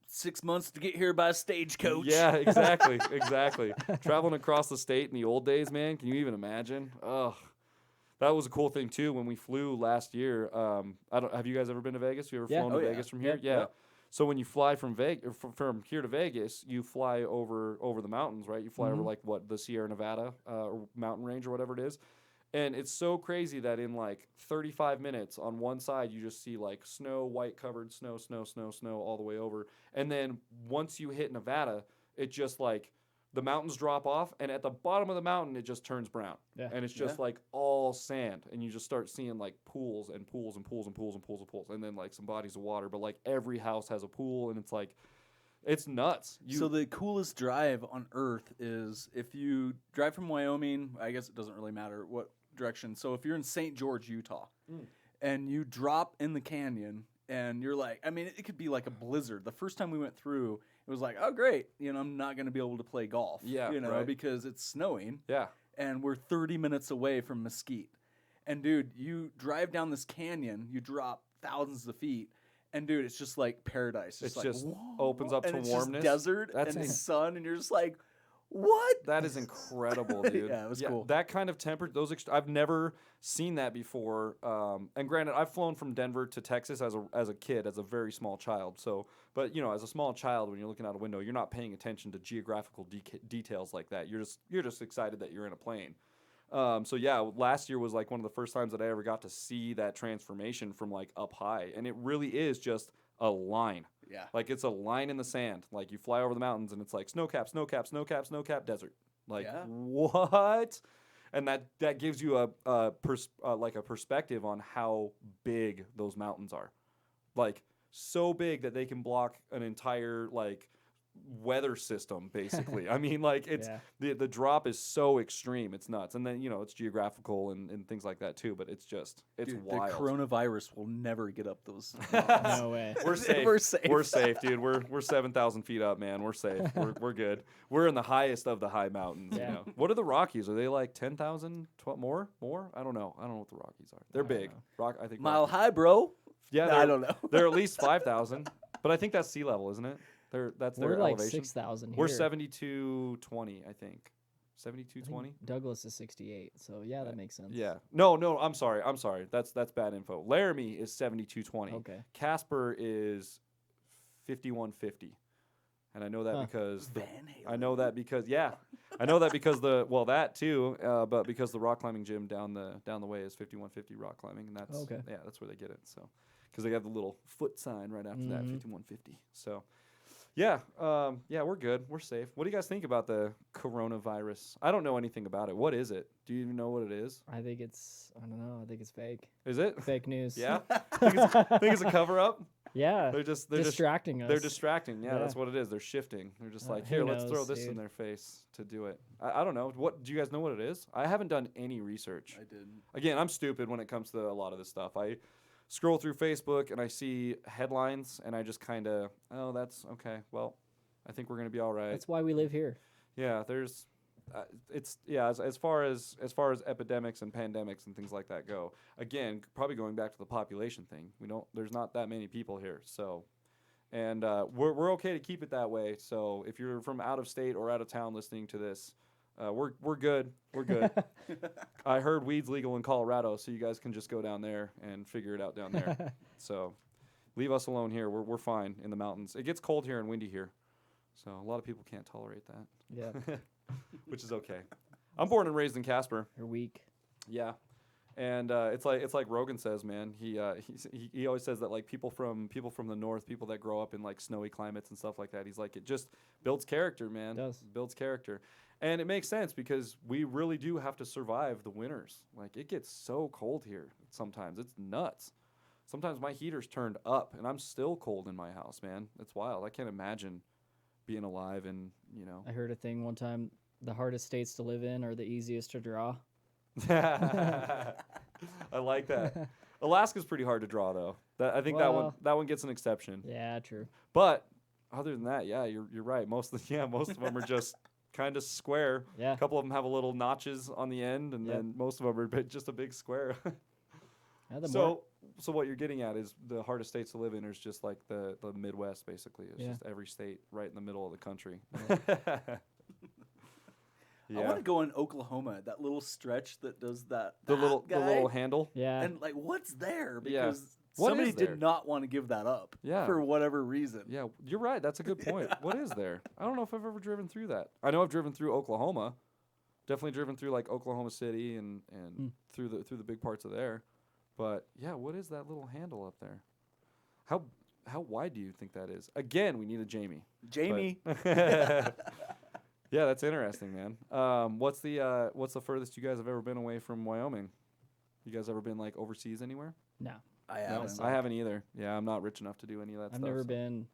6 months to get here by stagecoach. Yeah, exactly, exactly. Traveling across the state in the old days, man. Can you even imagine? Ugh. That was a cool thing too when we flew last year. Have you guys ever been to Vegas? You ever flown to Vegas from here? Yeah. So when you fly from from here to Vegas, you fly over the mountains, right? You fly over like the Sierra Nevada or mountain range or whatever it is. And it's so crazy that in like 35 minutes on one side, you just see like snow, white covered snow all the way over. And then once you hit Nevada, it just like the mountains drop off. And at the bottom of the mountain, it just turns brown. Yeah. And it's just like all sand. And you just start seeing like pools and pools and pools and pools and pools and pools. And then like some bodies of water. But like every house has a pool. And it's like, it's nuts. So the coolest drive on earth is if you drive from Wyoming, I guess it doesn't really matter what direction. So if you're in St. George, Utah, and you drop in the canyon and you're like, I mean, it could be like a blizzard. The first time we went through, it was like, oh, great. I'm not going to be able to play golf, right. because it's snowing. Yeah. And we're 30 minutes away from Mesquite. And dude, you drive down this canyon, you drop thousands of feet. And dude, it's just like paradise. It like, just whoa, opens up and to it's warmness. Just desert and sun, and you're just like, what? That is incredible, dude. Yeah, it was cool. That kind of temperature, I've never seen that before. And granted, I've flown from Denver to Texas as a kid, as a very small child. So, but as a small child, when you're looking out a window, you're not paying attention to geographical details like that. You're just excited that you're in a plane. So yeah, last year was like one of the first times that I ever got to see that transformation from like up high, and it really is just a line. Yeah. Like it's a line in the sand. Like you fly over the mountains and it's like snow cap, desert. Like what? And that gives you a perspective on how big those mountains are. Like so big that they can block an entire like weather system basically. I mean like it's the drop is so extreme, it's nuts. And then it's geographical and things like that too, but it's wild. The coronavirus will never get up those No way. We're safe. We're safe, dude. We're 7,000 feet up, man. We're safe. We're good. We're in the highest of the high mountains. Yeah. What are the Rockies? Are they like 10,000? More? I don't know. I don't know what the Rockies are. They're big. I think Mile Rockies. high, bro. Yeah, I don't know. They're at least 5,000, but I think that's sea level, isn't it? That's We're their like elevation. 6,000 We're here. 7220, I think. 7220. Douglas is 68, so yeah, that makes sense. Yeah. No, I'm sorry. That's bad info. Laramie is 7220. Okay. Casper is 5150. And I know that because I know that because that too, but because the rock climbing gym down the way is 5150 rock climbing, and that's where they get it. So because they have the little foot sign right after that, 5150. So, yeah, we're good. We're safe. What do you guys think about the coronavirus? I don't know anything about it. What is it? Do you even know what it is? I think I don't know. I think it's fake. Is it? Fake news. Yeah? think it's a cover-up? Yeah. They're distracting us. They're distracting. Yeah, Yeah. that's what it is. They're shifting. They're just like, who here, let's throw knows, this in dude? their face to do it. I don't know. What do you guys know what it is? I haven't done any research. I didn't. Again, I'm stupid when it comes to a lot of this stuff. I scroll through Facebook and I see headlines and I just kind of, oh, that's okay. Well, I think we're gonna be all right. That's why we live here. Yeah, there's, as far as epidemics and pandemics and things like that go. Again, probably going back to the population thing. There's not that many people here, so, and we're okay to keep it that way. So if you're from out of state or out of town listening to this, we're good. We're good. I heard weed's legal in Colorado, so you guys can just go down there and figure it out down there. So leave us alone here. We're fine in the mountains. It gets cold here and windy here. So a lot of people can't tolerate that. Yeah. Which is okay. I'm born and raised in Casper. They're weak. Yeah. And it's like Rogan says, man. He always says that like people from the north, people that grow up in like snowy climates and stuff like that. He's like, it just builds character, man. It does. Builds character. And it makes sense because we really do have to survive the winters. Like it gets so cold here sometimes. It's nuts. Sometimes my heater's turned up and I'm still cold in my house, man. It's wild. I can't imagine being alive and, I heard a thing one time. The hardest states to live in are the easiest to draw. I like that. Alaska's pretty hard to draw though. I think that one gets an exception. Yeah, true. But other than that, yeah, you're right. Most of them are just kind of square. Yeah. A couple of them have a little notches on the end, and then most of them are just a big square. Yeah, So what you're getting at is the hardest states to live in is just like the Midwest, basically. It's just every state right in the middle of the country. I want to go in Oklahoma, that little stretch that does that. The little handle. Yeah. And like, what's there? Yeah. Because What somebody is there? did not want to give that up. Yeah. For whatever reason. Yeah, you're right. That's a good point. What is there? I don't know if I've ever driven through that. I know I've driven through Oklahoma. Definitely driven through like Oklahoma City and through the big parts of there. But yeah, what is that little handle up there? How wide do you think that is? Again, we need a Jamie. Jamie. Yeah, that's interesting, man. What's the furthest you guys have ever been away from Wyoming? You guys ever been like overseas anywhere? No. I No, haven't. I haven't either. Yeah, I'm not rich enough to do any of that I've stuff. never so. been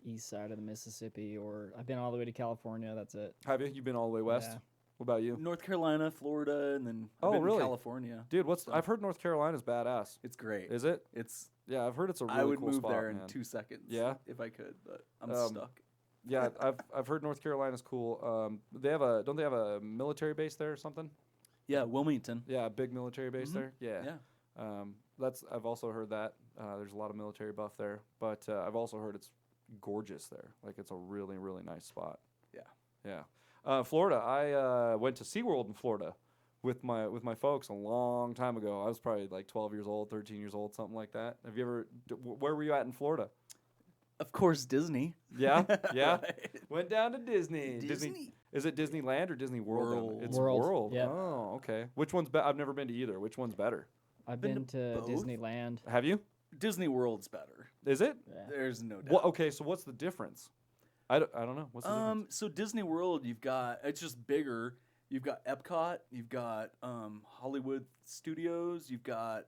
east side of the Mississippi, or I've been all the way to California. That's it. Have you? You've been all the way west? Yeah. What about you? North Carolina, Florida, and then Oh, I've been to really? California. Dude, I've heard North Carolina's badass. It's great. Is it? It's. Yeah, I've heard it's a really I would cool move spot, there man. in 2 seconds. Yeah? If I could, but I'm stuck. Yeah, I've heard North Carolina's cool. Don't they have a military base there or something? Yeah, Wilmington. Yeah, a big military base there. Yeah. Yeah. I've also heard that. There's a lot of military buff there, but I've also heard it's gorgeous there. Like it's a really, really nice spot. Yeah. Yeah. Florida. I went to SeaWorld in Florida with my folks a long time ago. I was probably like 12 years old, 13 years old, something like that. Have you ever? Where were you at in Florida? Of course, Disney. Yeah. Yeah. Right. Went down to Disney. Disney. Is it Disneyland or Disney World? World. It's World, World. yeah. Oh, okay. Which one's better? I've never been to either. Which one's better? I've Been been to to both? Disneyland. Have you? Disney World's better. Is it? Yeah. There's no doubt. What? Okay. So what's the difference? I don't know. What's the difference? So Disney World, it's just bigger. You've got Epcot, you've got Hollywood Studios,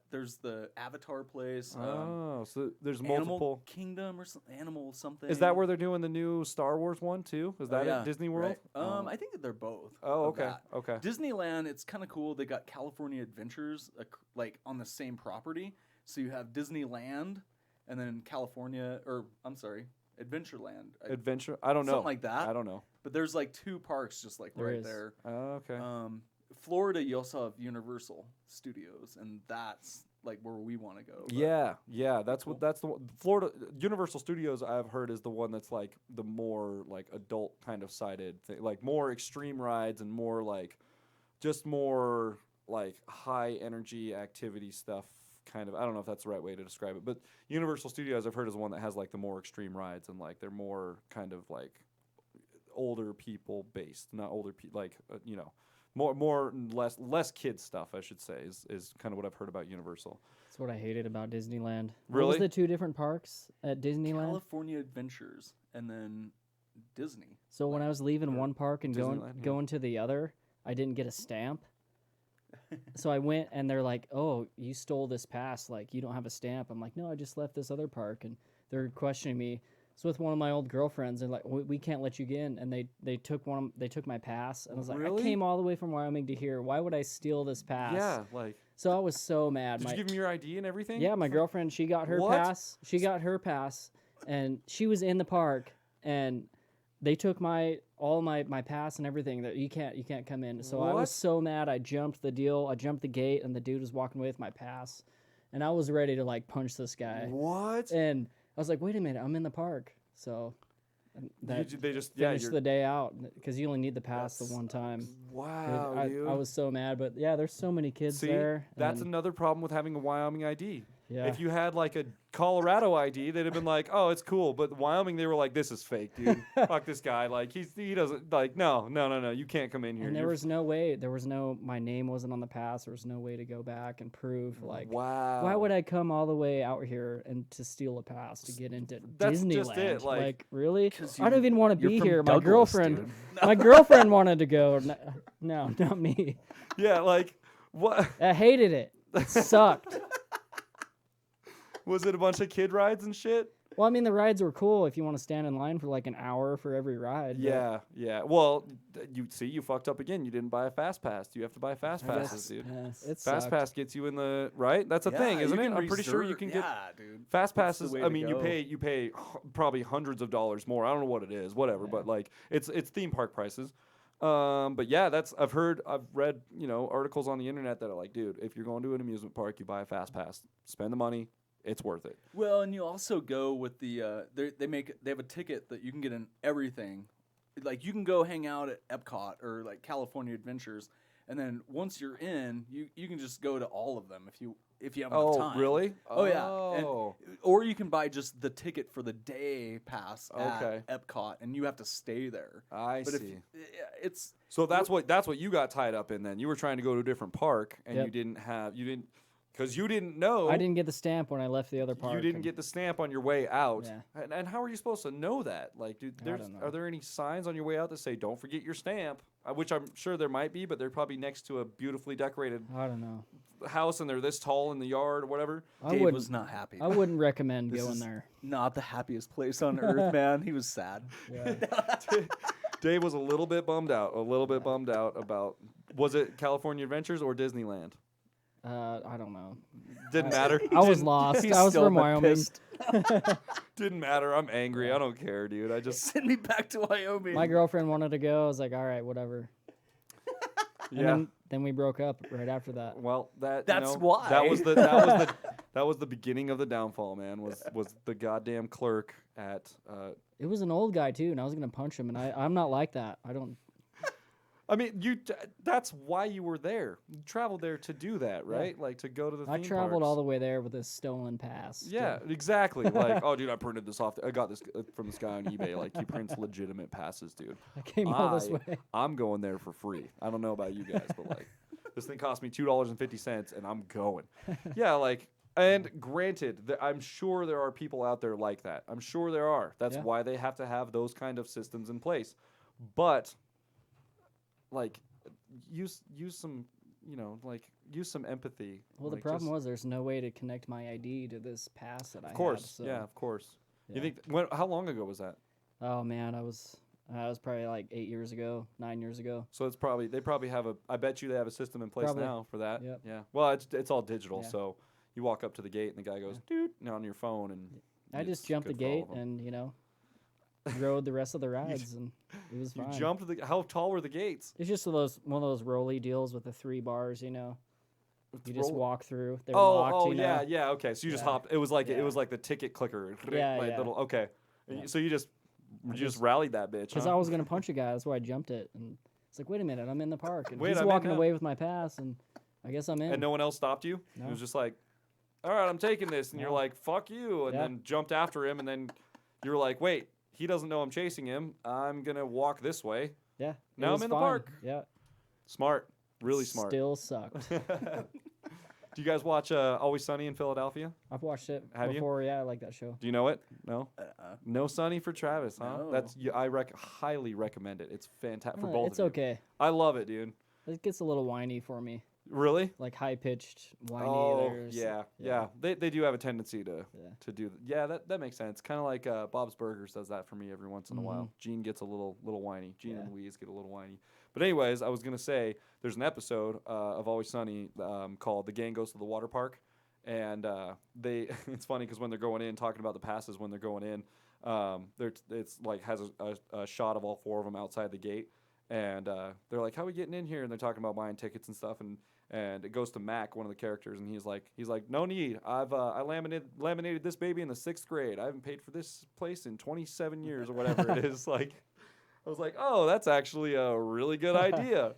there's the Avatar place, So there's Animal multiple. Kingdom or something, Animal something. Is that where they're doing the new Star Wars one too? Is that at Disney World? Right. I think that they're both. Oh, of okay. that. Okay. Disneyland, it's kind of cool. They got California Adventures like on the same property. So you have Disneyland, and then Adventureland. Adventure. I don't know. Something like that. I don't know. But there's like 2 parks just like There right is. there. Oh, okay. Florida, you also have Universal Studios, and that's like where we want to go. But Yeah. That's the one. Florida Universal Studios. I've heard is the one that's like the more like adult kind of sided thing, like more extreme rides and more like just more like high energy activity stuff. Kind of, I don't know if that's the right way to describe it, but Universal Studios I've heard is the one that has like the more extreme rides and like they're more kind of like older people based, not older people like less kid stuff, I should say, is kind of what I've heard about Universal. That's what I hated about Disneyland. Really? What was the 2 different parks at Disneyland? California Adventures and then Disney. So when I was leaving or one park and Disneyland, yeah. going to the other, I didn't get a stamp. So I went and they're like, "Oh, you stole this pass. Like, you don't have a stamp." I'm like, "No, I just left this other park." And they're questioning me. It's with one of my old girlfriends. And like, we can't let you get in. And they took my pass. And I was like, Really? I came all the way from Wyoming to here. Why would I steal this pass? Yeah, like. So I was so mad. Did you give him your ID and everything? Yeah, my girlfriend, she got her What? pass. She got her pass, and she was in the park, and they took all my pass and everything. That you can't come in. So I What? was so mad. I jumped the gate, and the dude was walking away with my pass, and I was ready to like punch this guy. What? And I was like, wait a minute, I'm in the park. So that They just finished you're- the day out because you only need the pass the one time. Wow, dude. I was so mad, but yeah, there's so many kids See, there. that's and another problem with having a Wyoming ID. yeah. If you had like a Colorado ID, they'd have been like, "Oh, it's cool." But Wyoming, they were like, "This is fake, dude. Fuck this guy. Like he doesn't like no. You can't come in here." And there was no way. My name wasn't on the pass. There was no way to go back and prove like. wow. Why would I come all the way out here and to steal a pass to get into That's Disneyland? just it, like- really? 'Cause I don't even want to you're be from here. My Douglas, girlfriend, dude. my girlfriend wanted to go. No, not me. Yeah, like what? I hated it. It sucked. Was it a bunch of kid rides and shit? Well, I mean, the rides were cool if you want to stand in line for like an hour for every ride. but Yeah. Well, you fucked up again. You didn't buy a fast pass. You have to buy fast I guess- passes, dude. It Fast sucked. pass gets you in the right. That's a thing, isn't it? I'm pretty sure you can get dude. fast That's the passes. way I to mean, go. you pay probably hundreds of dollars more. I don't know what it is, whatever. Yeah. But like, it's theme park prices. But yeah, I've read articles on the internet that are like, dude, if you're going to an amusement park, you buy a fast pass, spend the money, it's worth it. Well, and you also go with the they have a ticket that you can get in everything. Like you can go hang out at Epcot or like California Adventures, and then once you're in, you can just go to all of them if you have enough time. Really? Oh yeah. Oh. Or you can buy just the ticket for the day pass Okay. at Epcot, and you have to stay there. I But see. It's So that's what you got tied up in then. You were trying to go to a different park and Yep. you didn't because you didn't know. I didn't get the stamp when I left the other park. You didn't and- get the stamp on your way out. Yeah. And how are you supposed to know that? Like, dude, I don't know. are there any signs on your way out that say don't forget your stamp? Which I'm sure there might be, but they're probably next to a beautifully decorated I don't know. house and they're this tall in the yard or whatever. I Dave wouldn't. was not happy. I wouldn't recommend This going is there. not the happiest place on earth, man. He was sad. Yeah. Dave was a little bit bummed out. About was it California Adventures or Disneyland? I don't know. Didn't matter. I was lost. He's I was still from Wyoming. pissed. Didn't matter. I'm angry. I don't care, dude. I just Send me back to Wyoming. My girlfriend wanted to go. I was like, all right, whatever. yeah. And then we broke up right after that. Well, That's why. that was the beginning of the downfall, man. Was the goddamn clerk at It was an old guy too, and I was gonna punch him. And I'm not like that. I don't. I mean, that's why you were there. You traveled there to do that, right? Like to go to the I theme traveled parks. all the way there with a stolen pass. Yeah, exactly. Like, oh, dude, I printed this off. I got this from this guy on eBay. Like, he prints legitimate passes, dude. I came all this way. I'm going there for free. I don't know about you guys, but like, this thing cost me $2.50, and I'm going. Yeah, like, and granted, I'm sure there are people out there like that. I'm sure there are. That's Yeah. why they have to have those kind of systems in place. But, like, use some, use some empathy. Well, the Like, problem just- was there's no way to connect my ID to this pass that I Of course, had. So, yeah, of course. yeah. You think how long ago was that? Oh man, I was probably like 8 years ago, 9 years ago. So they probably have I bet you they have a system in place Probably. now for that. Yep. Yeah. Well, it's all digital, Yeah. so you walk up to the gate and the guy goes, "Dude," on your phone, and I just it's jumped the good for all gate of 'em. and rode the rest of the rides, and it was You fine. jumped how tall were the gates? It's just one of those rolly deals with the 3 bars. You just Roll- walk through. They're Oh, locked. yeah. Okay, so you just Yeah. hopped. It was like Yeah. the ticket clicker. Yeah, like yeah. Little, okay. Yeah. So you just just- rallied that bitch. Because huh? I was gonna punch a guy. That's why I jumped it. And it's like, wait a minute, I'm in the park, and Wait, he's I'm in walking now. away with my pass, and I guess I'm in. And no one else stopped you. No. It was just like, all right, I'm taking this, and you're No. like, fuck you, and Yeah. then jumped after him, and then you were like, wait, he doesn't know I'm chasing him. I'm gonna walk this way. Yeah. it Now I'm was in the fine. park. Yeah. Smart. Really smart. Still sucked. Do you guys watch Always Sunny in Philadelphia? I've watched it Have you? before. Yeah, I like that show. Do you know it? No? No Sunny for Travis, huh? No. I highly recommend it. It's fantastic for both It's of you. okay. I love it, dude. It gets a little whiny for me, Really? like high pitched whiny. Oh, There's- yeah. They do have a tendency to Yeah. do. That makes sense. Kind of like Bob's Burgers does that for me every once in a while. Gene gets a little whiny. Gene and Louise get a little whiny. But anyways, I was gonna say there's an episode of Always Sunny called "The Gang Goes to the Water Park," and it's funny because when they're going in, talking about the passes when they're going in, it's like has a shot of all four of them outside the gate, and they're like, "How are we getting in here?" And they're talking about buying tickets and stuff, and it goes to Mac, one of the characters, and he's like, "No need. I laminated this baby in the 6th grade. I haven't paid for this place in 27 years or whatever it is." Like, I was like, "Oh, that's actually a really good idea."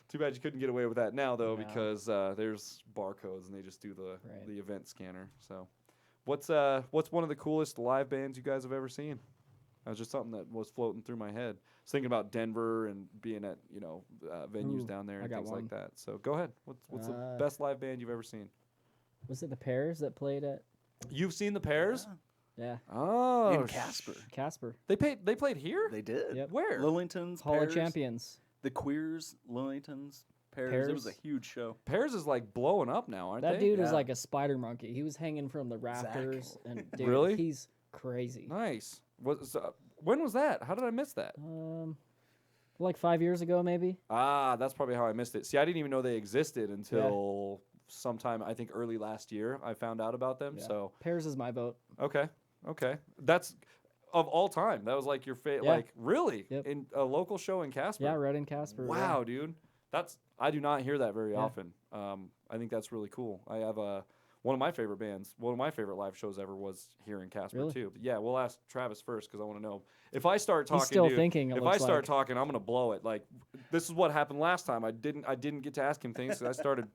Too bad you couldn't get away with that now though, because there's barcodes and they just do the event scanner. So, what's one of the coolest live bands you guys have ever seen? That was just something that was floating through my head. I was thinking about Denver and being at venues down there and things like that. So go ahead. What's the best live band you've ever seen? Was it the Pears that played at? You've seen the Pears? Yeah. Oh, In Casper. Casper. They played here? They did. Yep. Where? Lillingtons, Hall of Pears, Champions. the Queers, Lillingtons, Pears. It was a Pears. huge show. Pears is like blowing up now, aren't That they? dude is Yeah. like a spider monkey. He was hanging from the rafters, and dude, Really? he's crazy. Nice. When was that? How did I miss that? Like 5 years ago, maybe. That's probably how I missed it. See, I didn't even know they existed until sometime, I think early last year. I found out about them. Yeah. So Pears is my vote. okay, that's of all time. That was like your favorite. Yeah. Like really Yep. in a local show in Casper. Yeah, Red and Casper. yeah. Wow, dude. I do not hear that very Yeah. often. I think that's really cool. I have one of my favorite bands. One of my favorite live shows ever was here in Casper Really? too. But yeah, we'll ask Travis first because I want to know if I start talking. He's still dude, thinking. It if I looks start like. talking, I'm gonna blow it. Like this is what happened last time. I didn't get to ask him things. 'Cause I started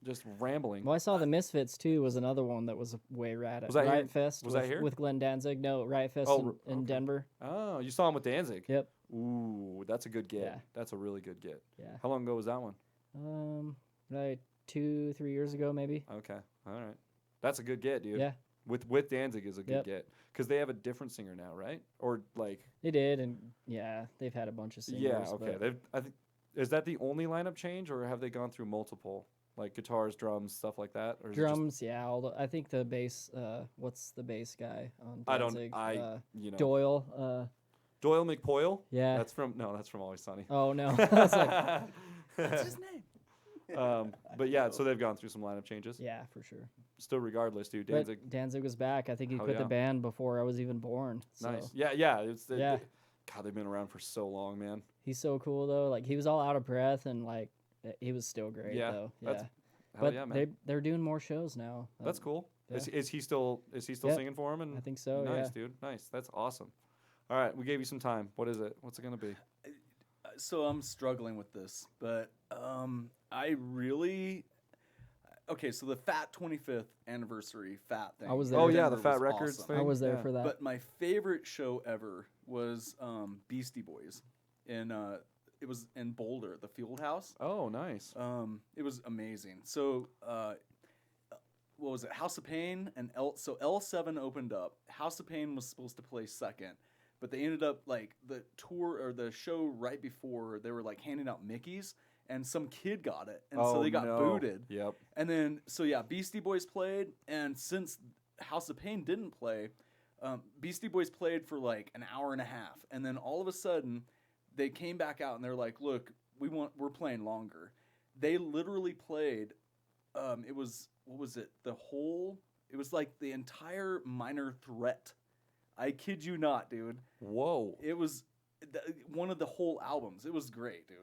just rambling. Well, I saw the Misfits too. Was another one that was way rad. At Was that here? Riot Fest. Was with, that here? with Glenn Danzig? No, Riot Fest in okay. Denver. Oh, you saw him with Danzig. Yep. Ooh, that's a good get. Yeah. That's a really good get. Yeah. How long ago was that one? Like 2-3 years ago, maybe. Okay. All right. That's a good get, dude. Yeah. With Danzig is a good Yep. get because they have a different singer now, right? Or like They did, and yeah, they've had a bunch of singers. yeah, okay. but I think is that the only lineup change, or have they gone through multiple like guitars, drums, stuff like that? Or is it just- drums, yeah. Although I think the bass. What's the bass guy on I don't. Danzig? You know. Doyle. Doyle McPoyle. Yeah. That's from Always Sunny. Oh no. I was like, What's his name? But yeah, so they've gone through some lineup changes. yeah, for sure. Still, regardless, dude, Danzig. But Danzig was back. I think he Oh, quit yeah. the band before I was even born. So. Nice. Yeah. Yeah. God, they've been around for so long, man. He's so cool though. Like he was all out of breath and like he was still great Yeah, though. that's- Yeah. Hell But yeah, man. they're doing more shows now. That's cool. yeah. Is he still Yep. singing for him? And I think so. nice, Yeah. dude. Nice. That's awesome. All right, we gave you some time. What is it? What's it gonna be? So I'm struggling with this, but I really. Okay, so the Fat 25th anniversary Fat thing. I was in there. Oh yeah, the Denver Fat was Records awesome. thing. I was there Yeah. for that. But my favorite show ever was Beastie Boys, it was in Boulder, the Field House. Oh, nice. It was amazing. So, what was it? House of Pain and L7 opened up. House of Pain was supposed to play second, but they ended up like the tour or the show right before they were like handing out Mickeys, and some kid got it, and so they got booted. Yep. And then Beastie Boys played, and since House of Pain didn't play, Beastie Boys played for like an hour and a half, and then all of a sudden they came back out and they're like, "Look, we're playing longer." They literally played. It was it was like the entire Minor Threat. I kid you not, dude. Whoa. It was one of the whole albums. It was great, dude.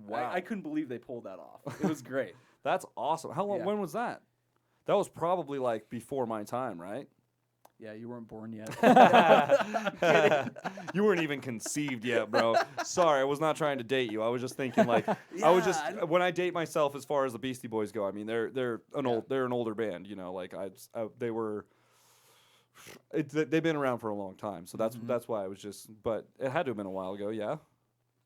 Wow. I couldn't believe they pulled that off. It was great. That's awesome. How long? Yeah. When was that? That was probably like before my time, right? Yeah, you weren't born yet. You weren't even conceived yet, bro. Sorry, I was not trying to date you. I was just thinking like I was just when I date myself as far as the Beastie Boys go. I mean, they're an older band, you know. Like they were. They've been around for a long time, so that's why I was just. But it had to have been a while ago, yeah.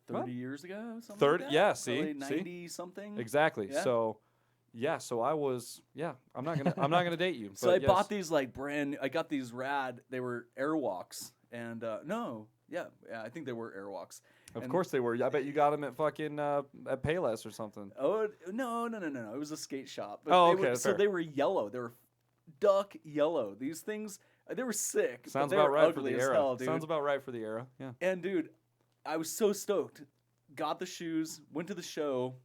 30 Well, years ago, something 30 like that? yeah, see, Probably see? 90 something. Exactly. Yeah. So I was I'm not gonna date you. So but I yes. bought these like I got these rad. They were Airwalks, and yeah, I think they were Airwalks. Of And- course they were. I bet you got them at fucking at Payless or something. Oh no! It was a skate shop. But Oh, they okay, were, so fair. they were yellow. They were duck yellow. These things, they were sick. but Sounds they about were right for ugly the as era. hell, dude. Sounds about right for the era. Yeah. And dude, I was so stoked. Got the shoes. Went to the show.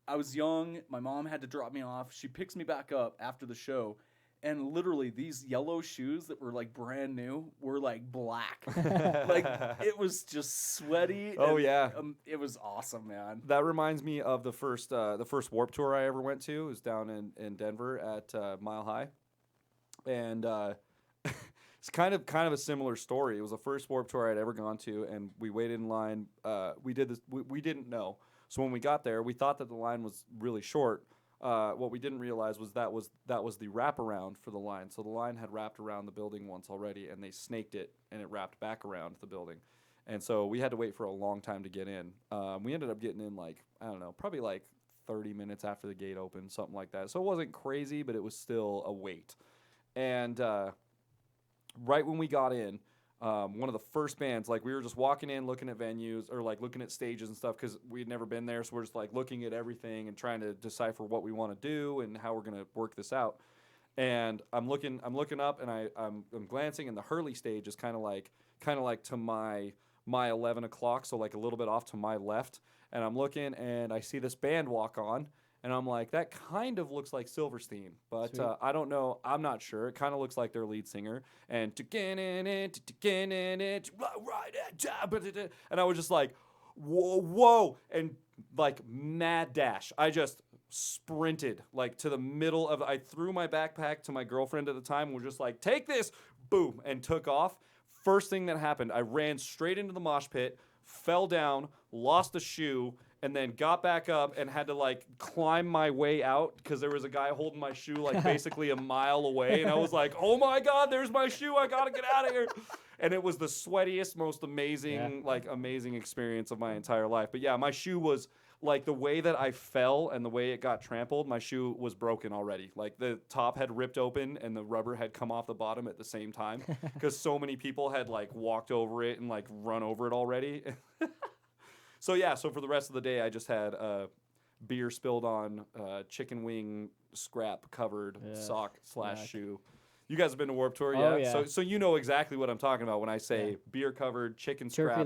I was young. My mom had to drop me off. She picks me back up after the show. And literally, these yellow shoes that were like brand new were like black. Like it was just sweaty. Oh, and, yeah. It was awesome, man. That reminds me of the first Warp Tour I ever went to. It was down in Denver at Mile High, and it's kind of a similar story. It was the first Warp Tour I'd ever gone to, and we waited in line. We did this. We didn't know, so when we got there, we thought that the line was really short. What we didn't realize was that was the wraparound for the line. So the line had wrapped around the building once already, and they snaked it, and it wrapped back around the building. And so we had to wait for a long time to get in. We ended up getting in probably like 30 minutes after the gate opened, something like that. So it wasn't crazy, but it was still a wait. And right when we got in, one of the first bands, like we were just walking in, looking at venues or like looking at stages and stuff because we'd never been there. So we're just like looking at everything and trying to decipher what we want to do and how we're going to work this out. And I'm looking up and I'm glancing, and the Hurley stage is kind of like to my 11 o'clock, so like a little bit off to my left. And I'm looking and I see this band walk on. And I'm like, that kind of looks like Silverstein, but I don't know. I'm not sure. It kind of looks like their lead singer. And I was just like, whoa, and like mad dash. I just sprinted like to the middle of. I threw my backpack to my girlfriend at the time. And we're just like, take this, boom, and took off. First thing that happened, I ran straight into the mosh pit, fell down, lost a shoe, and then got back up and had to like climb my way out because there was a guy holding my shoe like basically a mile away. And I was like, oh my God, there's my shoe. I got to get out of here. And it was the sweatiest, most amazing, amazing experience of my entire life. But yeah, my shoe was like the way that I fell and the way it got trampled, my shoe was broken already. Like the top had ripped open and the rubber had come off the bottom at the same time because so many people had like walked over it and like run over it already. So yeah, so for the rest of the day, I just had beer spilled on chicken wing scrap covered sock / shoe. You guys have been to Warped Tour, Oh, yeah? yeah. So you know exactly what I'm talking about when I say beer covered chicken scrap.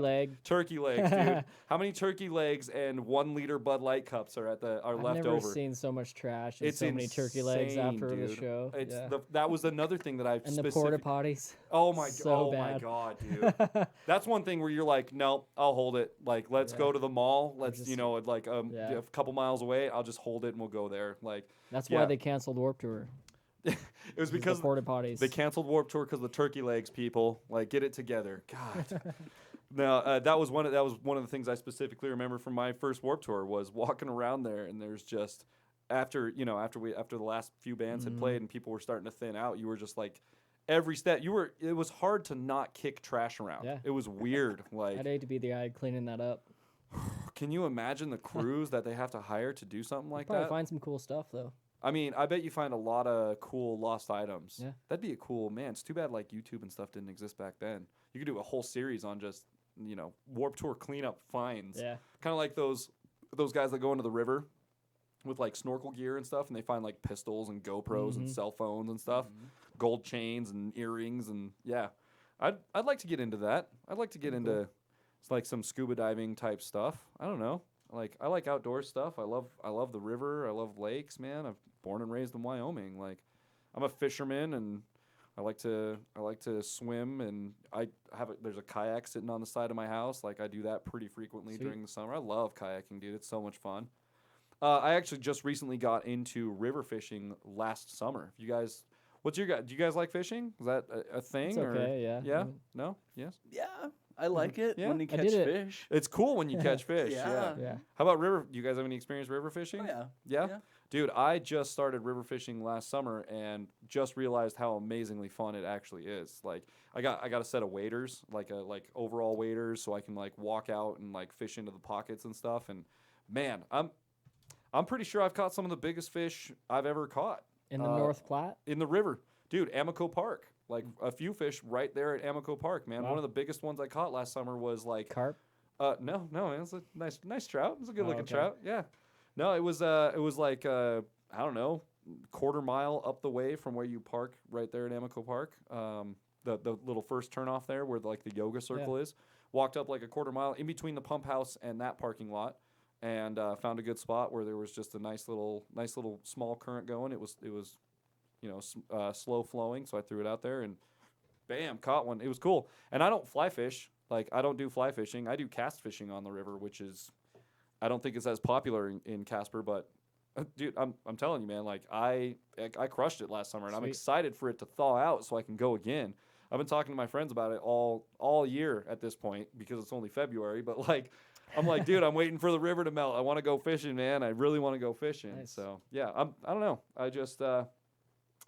Turkey legs, dude. How many turkey legs and 1 liter Bud Light cups are left I've never over? seen so much trash and It's so many turkey legs insane, after the dude. show. It's that was another thing that I've and the porta potties. Oh my So my bad. God, dude. That's one thing where you're like, no, I'll hold it. Like, let's go to the mall. Let's, just- like a couple miles away. I'll just hold it and we'll go there. Like, That's why they canceled Warped Tour. it was because the porta potties. they canceled Warped Tour because of the turkey legs. People, like, get it together. God. Now that was one of the things I specifically remember from my first Warped Tour was walking around there, and there's just after the last few bands had played and people were starting to thin out, you were just like. Every step it was hard to not kick trash around. Yeah. It was weird. Like, I'd hate to be the guy cleaning that up. can you imagine the crews that they have to hire to do something like Probably that? find some cool stuff though. I mean, I bet you find a lot of cool lost items. Yeah. That'd be a cool, man. It's too bad like YouTube and stuff didn't exist back then. You could do a whole series on just, Warped Tour cleanup finds. Yeah. Kind of like those guys that go into the river with like snorkel gear and stuff, and they find like pistols and GoPros and cell phones and stuff, gold chains and earrings, and I'd like to get into that. I'd like to get into like some scuba diving type stuff. I don't know. I like outdoor stuff. I love the river. I love lakes, man. I'm born and raised in Wyoming. Like, I'm a fisherman and I like to swim, and there's a kayak sitting on the side of my house. Like, I do that pretty frequently during the summer. I love kayaking, dude. It's so much fun. I actually just recently got into river fishing last summer. Do you guys like fishing? Is that a thing? It's or? okay, yeah. Yeah? No? Yes? Yeah, I like it Yeah. when you I catch did it. fish. It's cool when you catch fish. Yeah. Yeah. How about river? Do you guys have any experience river fishing? Oh, yeah. Yeah? Yeah. Dude, I just started river fishing last summer and just realized how amazingly fun it actually is. Like I got a set of waders, like overall waders, so I can like walk out and like fish into the pockets and stuff. And man, I'm pretty sure I've caught some of the biggest fish I've ever caught In the North Platte. in the river. Dude, Amico Park. Like a few fish right there at Amico Park, man. Wow. One of the biggest ones I caught last summer was like Carp. no, man, it's a nice trout. It's a good looking okay. trout. Yeah. No, it was like I don't know, quarter mile up the way from where you park right there at Amico Park. The little first turnoff there where like the yoga circle is. Walked up like a quarter mile in between the pump house and that parking lot, and found a good spot where there was just a nice little small current going. It was slow flowing, so I threw it out there and bam, caught one. It was cool. And I don't fly fish. Like I don't do fly fishing. I do cast fishing on the river, which is I don't think it's as popular in Casper, but dude, I'm telling you, man, like I crushed it last summer, and I'm Sweet. excited for it to thaw out so I can go again. I've been talking to my friends about it all year at this point because it's only February, but like I'm like, dude, I'm waiting for the river to melt. I want to go fishing, man. I really want to go fishing. Nice. So yeah, I don't know. I just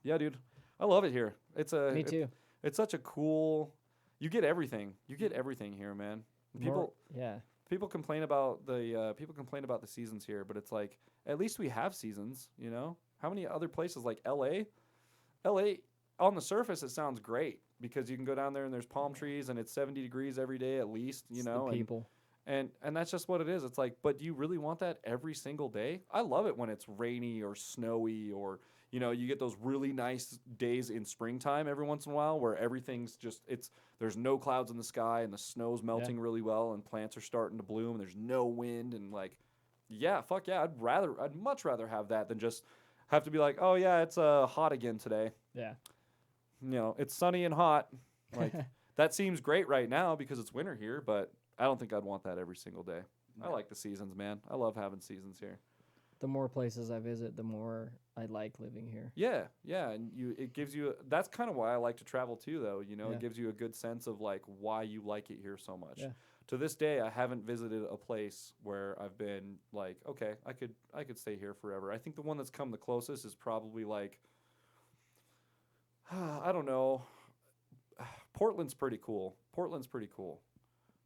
yeah, dude, I love it here. Me too. It's such a cool. You get everything. You get everything here, man. People complain about the seasons here, but it's like at least we have seasons. You know, how many other places like L.A. On the surface it sounds great because you can go down there and there's palm trees and it's 70 degrees every day at least. You It's know, the people. and that's just what it is. It's like, but do you really want that every single day? I love it when it's rainy or snowy or. You know, you get those really nice days in springtime every once in a while where everything's just there's no clouds in the sky and the snow's melting really well and plants are starting to bloom and there's no wind and like fuck yeah, I'd much rather have that than just have to be like, "Oh yeah, it's hot again today." Yeah. You know, it's sunny and hot. Like that seems great right now because it's winter here, but I don't think I'd want that every single day. I like the seasons, man. I love having seasons here. The more places I visit, the more I like living here. Yeah, and it gives you. That's kind of why I like to travel too, though. You know, Yeah. it gives you a good sense of like why you like it here so much. Yeah. To this day, I haven't visited a place where I've been like, okay, I could stay here forever. I think the one that's come the closest is probably like, I don't know. Portland's pretty cool,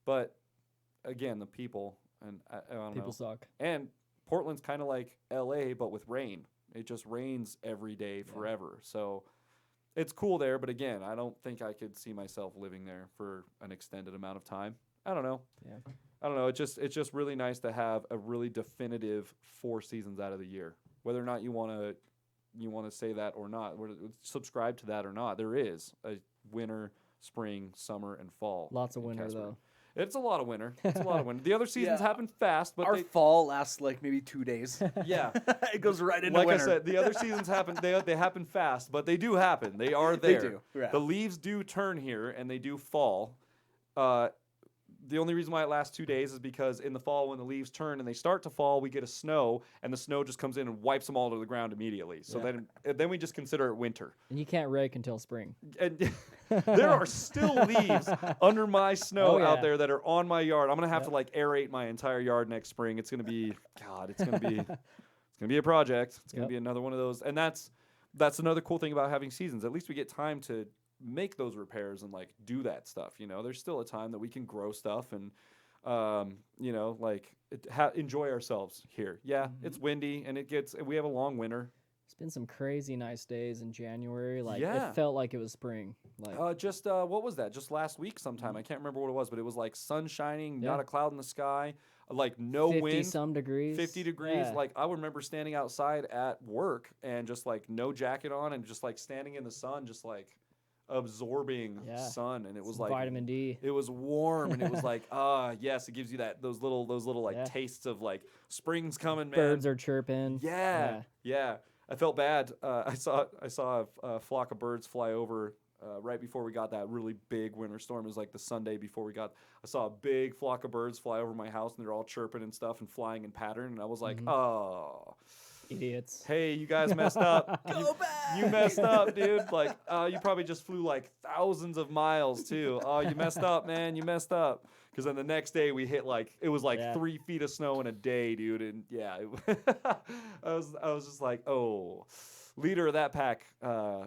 but again, the people and I don't People know. suck. And Portland's kind of like LA, but with rain. It just rains every day forever. So it's cool there. But again, I don't think I could see myself living there for an extended amount of time. I don't know. Yeah. I don't know. It's just really nice to have a really definitive 4 seasons out of the year. Whether or not you want to say that or not, subscribe to that or not, there is a winter, spring, summer, and fall. Lots of in winter Casper. though. It's a lot of winter. The other seasons happen fast, but Our fall lasts like maybe 2 days. yeah. It goes right into Like winter. I said, the other seasons happen. They happen fast, but they do happen. They are there. do, yeah. The leaves do turn here, and they do fall. The only reason why it lasts 2 days is because in the fall, when the leaves turn and they start to fall, we get a snow, and the snow just comes in and wipes them all to the ground immediately. So then we just consider it winter. And you can't rake until spring. And there are still leaves under my snow out there that are on my yard. I'm gonna have to like aerate my entire yard next spring. It's gonna be it's gonna be a project. It's gonna be another one of those. And that's another cool thing about having seasons. At least we get time to make those repairs and like do that stuff. You know, there's still a time that we can grow stuff and you know, like enjoy ourselves here. Yeah, it's windy and we have a long winter. It's been some crazy nice days in January. Like Yeah. it felt like it was spring. Like What was that? Just last week sometime. I can't remember what it was, but it was like sun shining, Yeah. not a cloud in the sky, like no 50 wind. some degrees. 50 degrees. Yeah. Like I remember standing outside at work and just like no jacket on and just like standing in the sun, just like absorbing sun, and it was Some like vitamin D. It was warm, and it was like yes, it gives you those little like tastes of like spring's coming, man. Birds are chirping. Yeah. I felt bad. I saw a flock of birds fly over right before we got that really big winter storm. It was like the Sunday before I saw a big flock of birds fly over my house, and they're all chirping and stuff and flying in pattern. And I was like, oh, Idiots. Hey, you guys messed up. Go back. You messed up, dude. Like, you probably just flew like thousands of miles too. Oh, you messed up, man. You messed up. Because then the next day we hit it was like 3 feet of snow in a day, dude. And yeah, I was just like, oh, leader of that pack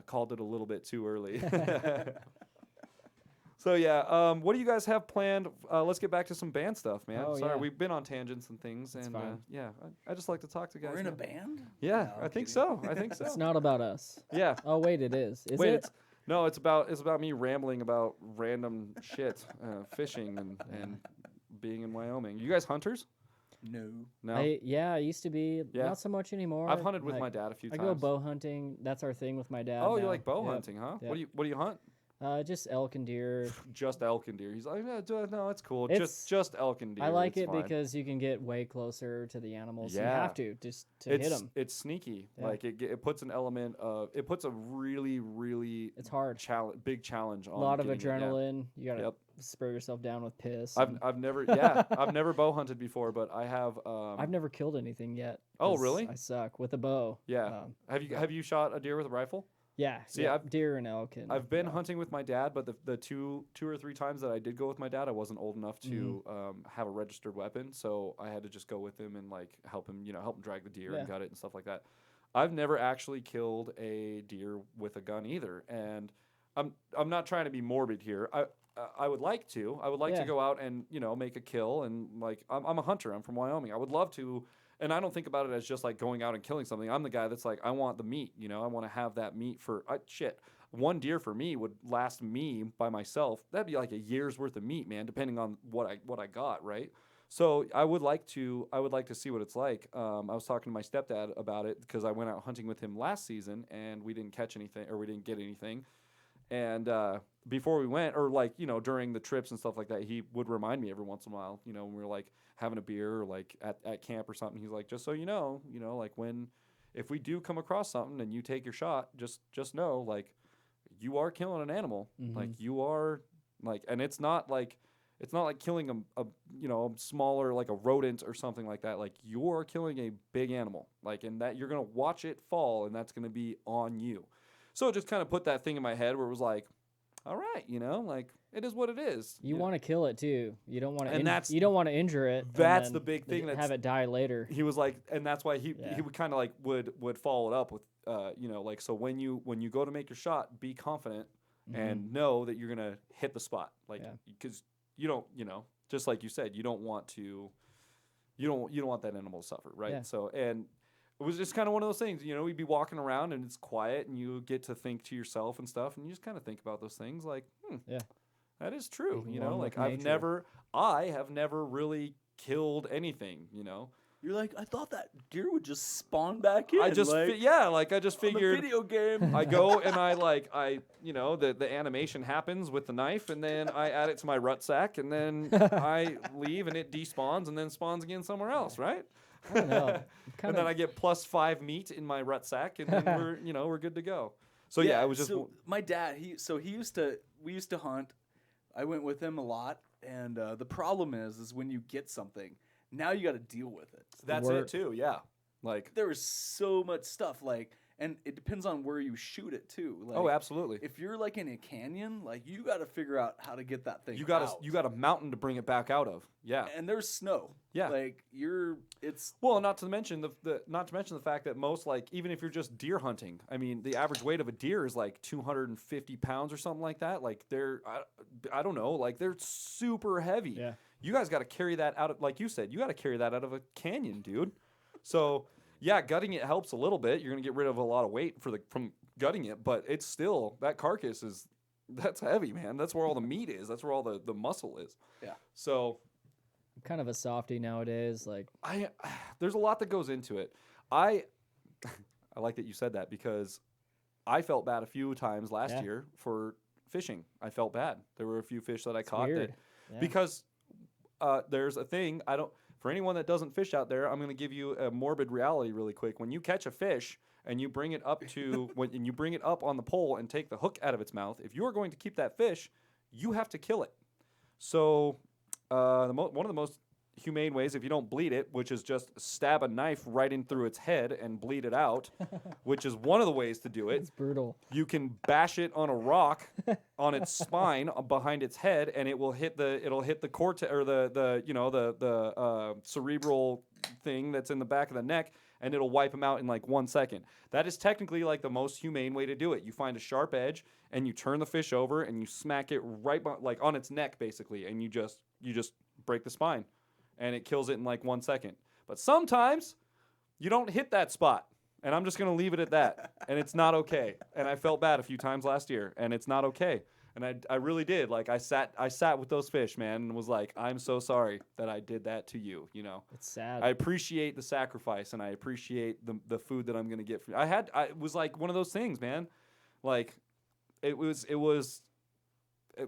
called it a little bit too early. So yeah, what do you guys have planned? Let's get back to some band stuff, man. Oh, Sorry, yeah. we've been on tangents and things, That's and fine. yeah, I just like to talk to guys. We're in a man. band? Yeah, No, I I'm think kidding. so. I think so. It's not about us. Yeah. Oh wait, it is. Is Wait, it? it's about me rambling about random shit, fishing and being in Wyoming. You guys hunters? No. No. I used to be. Yeah. Not so much anymore. I've hunted with Like, my dad a few I times. go bow hunting. That's our thing with my dad. Oh, you now. like bow Yep. hunting, huh? Yep. What do you hunt? Just elk and deer. Just elk and deer. He's like, no, it's cool. It's- Just elk and deer. I like it's it fine." because you can get way closer to the animals. You Yeah. have to just to hit them. It's sneaky. Yeah. Like it puts an element of it puts a really It's hard. big challenge on A lot of getting it, yeah. adrenaline. You gotta Yep. spur yourself down with piss. I've never I've never bow hunted before, but I have. I've never killed anything yet. Oh, 'cause really? I suck with a bow. Yeah. Have you shot a deer with a rifle? Yeah. See, yeah, I've- deer and elk. And, I've been yeah. hunting with my dad, but the two or three times that I did go with my dad, I wasn't old enough to Mm-hmm. have a registered weapon, so I had to just go with him and like help him drag the deer and Yeah. gut it and stuff like that. I've never actually killed a deer with a gun either, and I'm not trying to be morbid here. I would like to. I would like to Yeah. go out and make a kill, and like I'm a hunter. I'm from Wyoming. I would love to. And I don't think about it as just like going out and killing something. I'm the guy that's like, I want the meat. I want to have that meat for one deer for me would last me by myself. That'd be like a year's worth of meat, man, depending on what I got, right? So I would like to see what it's like. I was talking to my stepdad about it because I went out hunting with him last season and we didn't catch anything or we didn't get anything. And before we went, or like during the trips and stuff like that, he would remind me every once in a while. When we were like having a beer or like at camp or something. He's like, just so you know, like if we do come across something and you take your shot, just know like you are killing an animal. Mhm. Like you are like, and it's not like killing a smaller like a rodent or something like that. Like you are killing a big animal. Like and that you're gonna watch it fall and that's gonna be on you. So it just kind of put that thing in my head where it was like, all right, like it is what it is. You want to kill it too. You don't want to. And that's- you don't want to injure it. and that's then the big thing have that's- it die later. He was like, and that's why he Yeah. would kind of like would follow it up with, like so when you go to make your shot, be confident and know that you're gonna hit the spot, like Yeah. because you don't, just like you said, you don't want that animal to suffer, right? Yeah. So and it was just kind of one of those things, we'd be walking around and it's quiet and you get to think to yourself and stuff and you just kind of think about those things like, Yeah. that is true, Being one like with nature. I have never really killed anything, You're like, I thought that deer would just spawn back in. I just like, I just on the figured video game. I go and the animation happens with the knife and then I add it to my rut sack and then I leave and it despawns and then spawns again somewhere else, right? I don't know. And then I get +5 meat in my rut sack and then we're good to go. So yeah, it was just so my dad. We used to hunt. I went with him a lot, and the problem is when you get something, now you got to deal with it. that's work. it too, yeah. Like There is so much stuff and it depends on where you shoot it too. Like, oh, absolutely. If you're like in a canyon, like you got to figure out how to get that thing. You got out. a mountain to bring it back out of. Yeah. And there's snow. Yeah. Like it's Well, not to mention the fact that most like even if you're just deer hunting, I mean the average weight of a deer is like 250 pounds or something like that. Like I don't know, like they're super heavy. Yeah. You guys got to carry that out of, like you said, you got to carry that out of a canyon, dude. So yeah, gutting it helps a little bit. You're gonna get rid of a lot of weight from gutting it, but it's still that carcass that's heavy, man. That's where all the meat is. That's where all the muscle is. Yeah. So I'm kind of a softie nowadays. Like there's a lot that goes into it. I like that you said that because I felt bad a few times last Yeah. year for fishing. I felt bad. There were a few fish that I caught weird. that Yeah. because there's a thing for anyone that doesn't fish out there, I'm going to give you a morbid reality really quick. When you catch a fish and you bring it up and you bring it up on the pole and take the hook out of its mouth, if you are going to keep that fish, you have to kill it. So one of the most humane ways, if you don't bleed it, which is just stab a knife right in through its head and bleed it out, which is one of the ways to do it. It's brutal. You can bash it on a rock on its spine behind its head, and it'll hit the cortex or the cerebral thing that's in the back of the neck, and it'll wipe them out in like 1 second. That is technically like the most humane way to do it. You find a sharp edge and you turn the fish over and you smack it right like on its neck basically, and you just break the spine, and it kills it in like 1 second. But sometimes you don't hit that spot. And I'm just going to leave it at that. And it's not okay. And I felt bad a few times last year. And it's not okay. And I really did. Like, I sat with those fish, man, and was like, I'm so sorry that I did that to you, you know. It's sad. I appreciate the sacrifice, and I appreciate the food that I'm going to get from you. It was like one of those things, man. Like, it was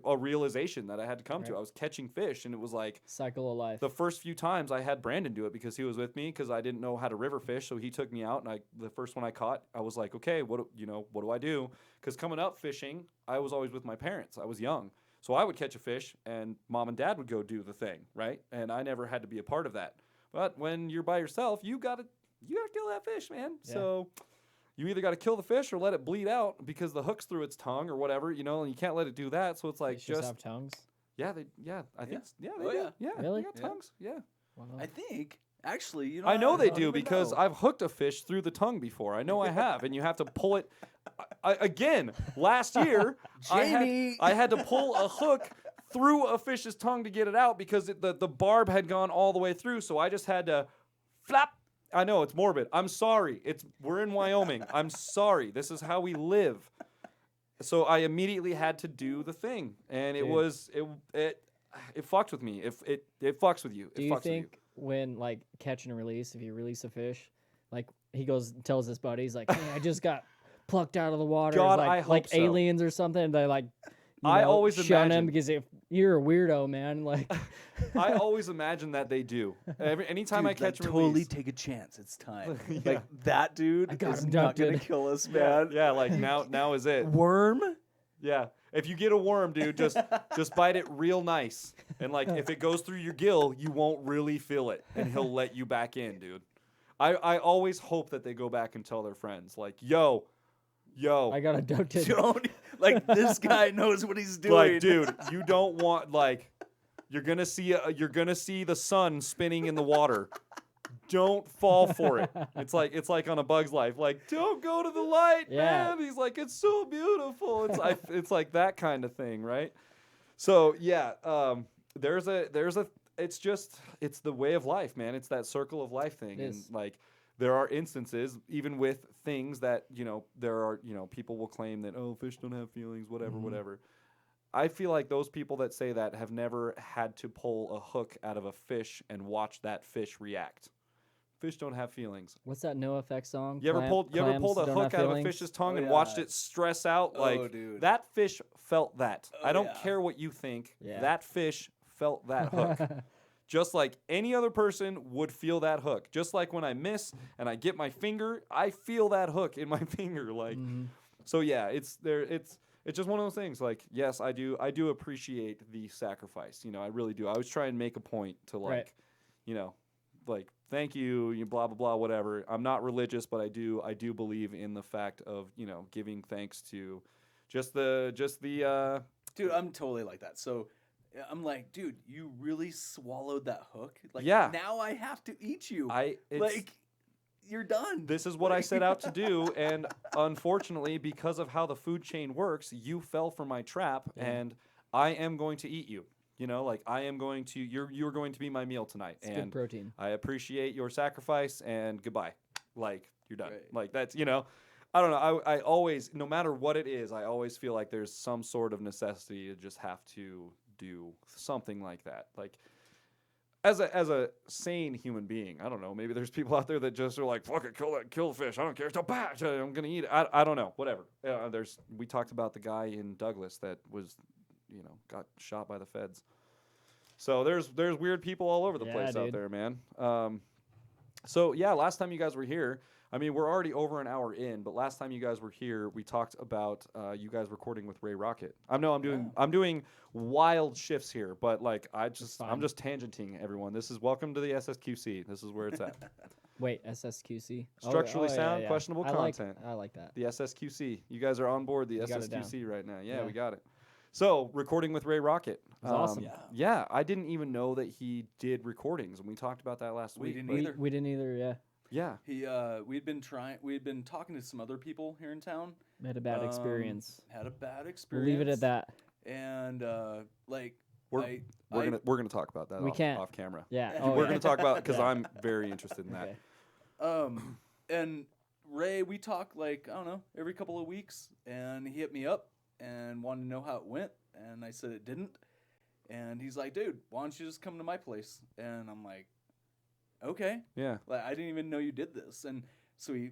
a realization that I had to come to. I was catching fish, and it was like cycle of life. the first few times I had Brandon do it because he was with me because I didn't know how to river fish, so he took me out, and the first one I caught, I was like, okay, what do I do? Because coming up fishing, I was always with my parents. I was young, so I would catch a fish, and mom and dad would go do the thing, right? And I never had to be a part of that. But when you're by yourself, you gotta kill that fish, man. Yeah. So you either got to kill the fish or let it bleed out because the hook's through its tongue or whatever, you know, and you can't let it do that. So it's like Fish just have tongues. Yeah, they do. Yeah. Yeah, really? they got tongues. Yeah. Wow. I think actually, you know, I know I they don't do even because know. I've hooked a fish through the tongue before. I know I have, and you have to pull it. Again, last year, Jamie! I had to pull a hook through a fish's tongue to get it out because the barb had gone all the way through. So I just had to flap. I know it's morbid. I'm sorry. We're in Wyoming. I'm sorry. This is how we live. So I immediately had to do the thing, and it fucked with me. It fucks with you. Do you think when like catch and release, if you release a fish, like he goes and tells his buddies like, "Hey, I just got plucked out of the water," God, like, I hope like so. aliens or something. And they like, I always shun imagine him because if you're a weirdo, man, like. I always imagine that they do. Anytime I catch and totally release. take a chance. It's time. Yeah. Like that dude I got is him not gonna abducted. kill us, man. Yeah, like now is it. Worm? Yeah. If you get a worm, dude, just bite it real nice. And like if it goes through your gill, you won't really feel it. And he'll let you back in, dude. I always hope that they go back and tell their friends, like, yo. I got abducted. Don't like this guy knows what he's doing. Like, dude, you don't want like you're gonna see the sun spinning in the water. Don't fall for it. It's like on A Bug's Life. Like, don't go to the light, man. He's like, it's so beautiful. It's like that kind of thing, right? So yeah, it's the way of life, man. It's that circle of life thing, and like. There are instances, even with things that, people will claim that, oh, fish don't have feelings, whatever. I feel like those people that say that have never had to pull a hook out of a fish and watch that fish react. Fish don't have feelings. What's that NoFX song? You ever pulled a hook out of a fish's tongue and watched it stress out? Like, dude. that fish felt that. Oh, I don't care what you think. Yeah. That fish felt that hook. Just like any other person would feel that hook. Just like when I miss and I get my finger, I feel that hook in my finger. Like, so yeah, it's just one of those things. Like, yes, I do appreciate the sacrifice. I really do. I always try and make a point to like, like thank you, blah blah blah, whatever. I'm not religious, but I do believe in the fact of giving thanks to just the. Dude, I'm totally like that. So. I'm like, dude, you really swallowed that hook? Like, yeah. Now I have to eat you. You're done. This is what I set out to do, and unfortunately, because of how the food chain works, you fell for my trap, and I am going to eat you. I am going to. You're going to be my meal tonight, it's and good protein. I appreciate your sacrifice, and goodbye. Like, you're done. Right. Like, that's I don't know. I always, no matter what it is, I always feel like there's some sort of necessity to just have to do something like that. Like, as a sane human being, I don't know. Maybe there's people out there that just are like, fuck it, kill the fish. I don't care. I'm gonna eat it. I don't know. Whatever. We talked about the guy in Douglas that was, got shot by the feds. So there's weird people all over the place out there, man. So yeah, last time you guys were here, I mean, we're already over an hour in, but last time you guys were here, we talked about you guys recording with Ray Rocket. I know I'm doing wild shifts here, but like I'm just tangenting everyone. This is welcome to the SSQC. This is where it's at. Wait, SSQC. Structurally yeah, sound, yeah. questionable content. I like that. The SSQC. You guys are on board the You got it down. SSQC right now. Yeah, Yeah. we got it. So recording with Ray Rocket. was awesome. Yeah, I didn't even know that he did recordings, and we talked about that last We week. didn't but- either. We didn't either. Yeah, Yeah. We'd been talking to some other people here in town. we had a bad experience. Had a bad We'll experience. leave it at that. And like We're gonna talk about that We can't. off camera. Yeah. We're yeah. gonna talk about because Yeah. I'm very interested in that. Okay. and Ray, we talk like, I don't know, every couple of weeks, and he hit me up and wanted to know how it went, and I said it didn't. And he's like, dude, why don't you just come to my place? And I'm like, okay. Yeah. Like, I didn't even know you did this. And so he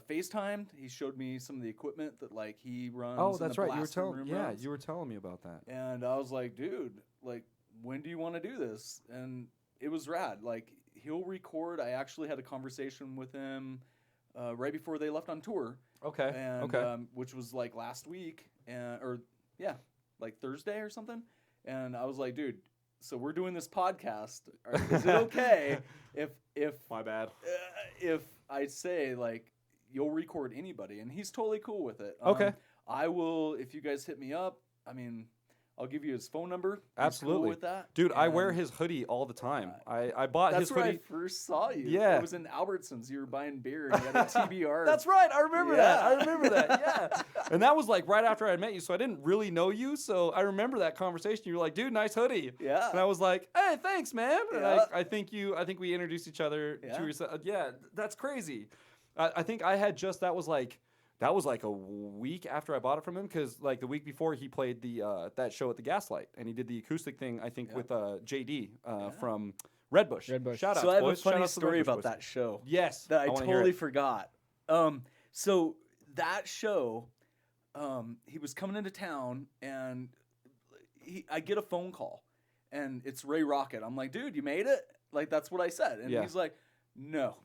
FaceTimed. He showed me some of the equipment that like he runs. Oh, and that's the right. You were blasting telling. room Yeah, runs. you were telling me about that. And I was like, dude, like, when do you want to do this? And it was rad. Like, he'll record. I actually had a conversation with him right before they left on tour. Okay. And, which was like last week, like Thursday or something. And I was like, dude, so we're doing this podcast. Is it okay if My bad. if I say like you'll record anybody? And he's totally cool with it. Okay. I will, if you guys hit me up. I mean, I'll give you his phone number. He's Absolutely. cool with that. Dude, I wear And his hoodie all the time. I bought That's his where hoodie. I first saw you. Yeah. It was in Albertsons. You were buying beer and you had a TBR. That's right. I remember that. I Yeah. remember that. Yeah. And that was like right after I met you, so I didn't really know you. So I remember that conversation. You were like, "Dude, nice hoodie." Yeah. And I was like, "Hey, thanks, man." And Yeah. I think we introduced each other Yeah. to yourself. Yeah, that's crazy. I think I had just that was like a week after I bought it from him because like the week before he played the that show at the Gaslight and he did the acoustic thing I think with JD from Redbush. Redbush. Shout out, So I have boys. a Shout funny outs to story Redbush about boys. that show. Yes, That I wanna hear totally it. forgot. So that show, he was coming into town, and I get a phone call, and it's Ray Rocket. I'm like, dude, you made it? Like, that's what I said. And Yeah. he's like, no.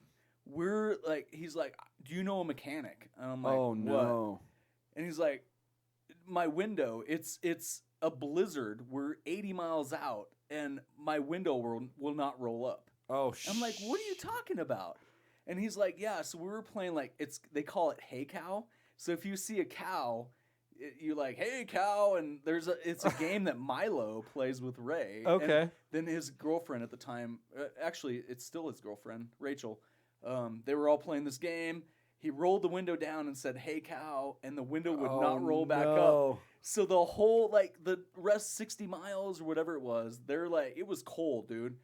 He's like, do you know a mechanic? And I'm like, Oh what? no. And he's like, my window, it's a blizzard. We're 80 miles out, and my window will not roll up. Oh, I'm like, what are you talking about? And he's like, yeah, so we were playing like they call it Hey Cow. So if you see a cow, you're like, hey cow, and it's a game that Milo plays with Ray. Okay. And then his girlfriend at the time, actually it's still his girlfriend, Rachel. They were all playing this game. He rolled the window down and said, hey cow, and the window would not roll back up. So the whole, like, the rest 60 miles or whatever it was, they're like, it was cold, dude.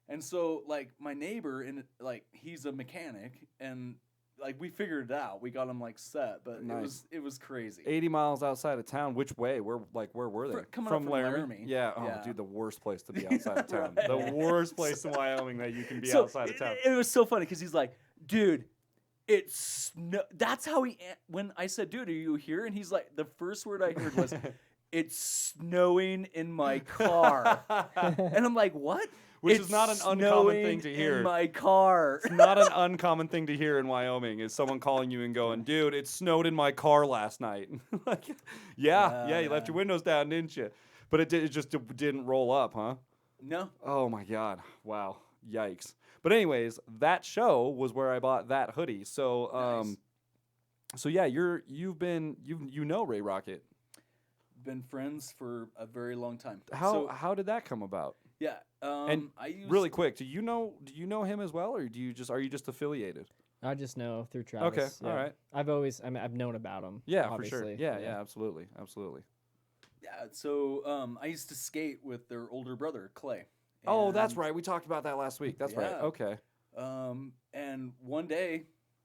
And so, like, my neighbor, and like, he's a mechanic, and like, we figured it out. We got him like set, but Nice. it was crazy. 80 miles outside of town. Which way? Where were they? Coming up from Laramie. Yeah. Oh, Yeah. dude, the worst place to be outside of town. Right. The worst place in Wyoming that you can be So outside of town. It was so funny because he's like, dude, that's how when I said, dude, are you here? And he's like, the first word I heard was, it's snowing in my car. And I'm like, what? Which It's is not an uncommon thing snowing to hear. in my car. It's not an uncommon thing to hear in Wyoming is someone calling you and going, dude, it snowed in my car last night. Like, yeah, you left your windows down, didn't you? But it just didn't roll up, huh? No. Oh my God. Wow. Yikes. But anyways, that show was where I bought that hoodie. So Nice. so yeah, you know Ray Rocket. Been friends for a very long time. How did that come about? Yeah. And I used really quick, do you know him as well, or are you just affiliated? I just know through Travis. Okay, yeah. all right. I've known about him. Yeah, obviously. for sure. Yeah, absolutely. Yeah, so I used to skate with their older brother, Clay. Oh, that's And, right. We talked about that last week. That's right. Yeah. Okay. And one day,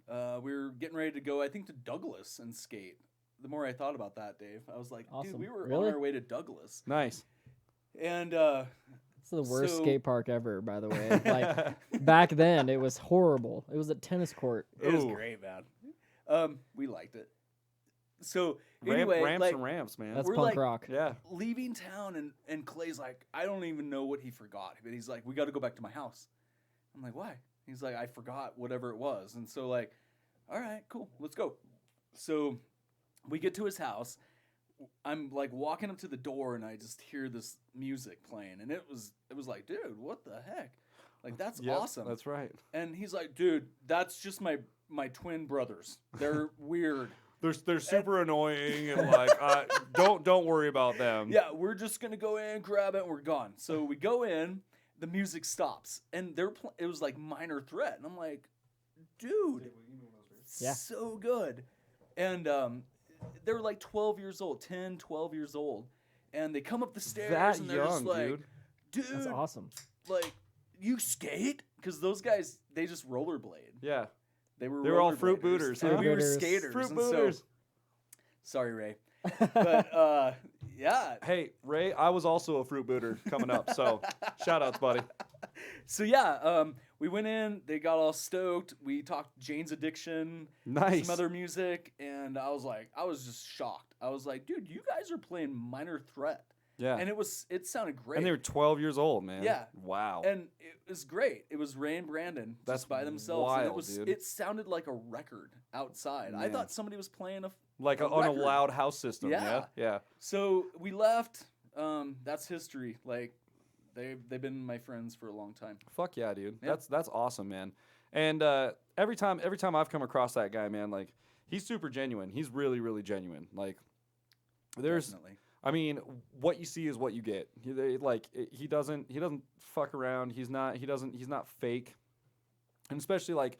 we were getting ready to go, I think, to Douglas and skate. The more I thought about that, Dave, I was like, Awesome. dude, we were Really? on our way to Douglas. Nice. And It's the worst So- skate park ever, by the way. Like back then, it was horrible. It was a tennis court. it was Ooh. great, man. We liked it. So anyway, ramps like, and ramps, man. That's We're punk like- rock. yeah. leaving town, and Clay's like, I don't even know what he forgot, but he's like, we got to go back to my house. I'm like, why? He's like, I forgot whatever it was. And so like, all right, cool, let's go. So we get to his house. I'm like walking up to the door and I just hear this music playing. And it was like, dude, what the heck? Like, that's awesome. That's right. And he's like, dude, that's just my twin brothers. They're weird. They're super annoying and like don't worry about them. Yeah, we're just gonna go in, grab it, and we're gone. So we go in, the music stops, and it was like Minor Threat, and I'm like, dude, so good. And they were like 12 years old, 10, 12 years old, and they come up the stairs That and they're just young, like, dude, That's awesome. like, you skate? Because those guys, they just rollerblade. Yeah. They were all fruit rollerbladers, booters, and huh? we were Fruit skaters. Fruit and booters. So, sorry, Ray. But yeah. Hey, Ray, I was also a fruit booter coming up, so shout outs, buddy. So yeah, we went in. They got all stoked. We talked Jane's Addiction, Nice. some other music, and I was just shocked. I was like, dude, you guys are playing Minor Threat. Yeah. And it sounded great. And they were 12 years old, man. Yeah. Wow. And it was great. It was Ray and Brandon That's just by themselves. And wild, dude. it sounded like a record outside. I Man. thought somebody was playing like a on a record. loud house system. Yeah. Yeah. So we left. That's history. Like they've been my friends for a long time. Fuck yeah, dude. Yeah. That's awesome, man. And every time I've come across that guy, man, like he's super genuine. He's really, really genuine. Like there's Definitely. I mean, what you see is what you get. He doesn't fuck around. He's not fake. And especially like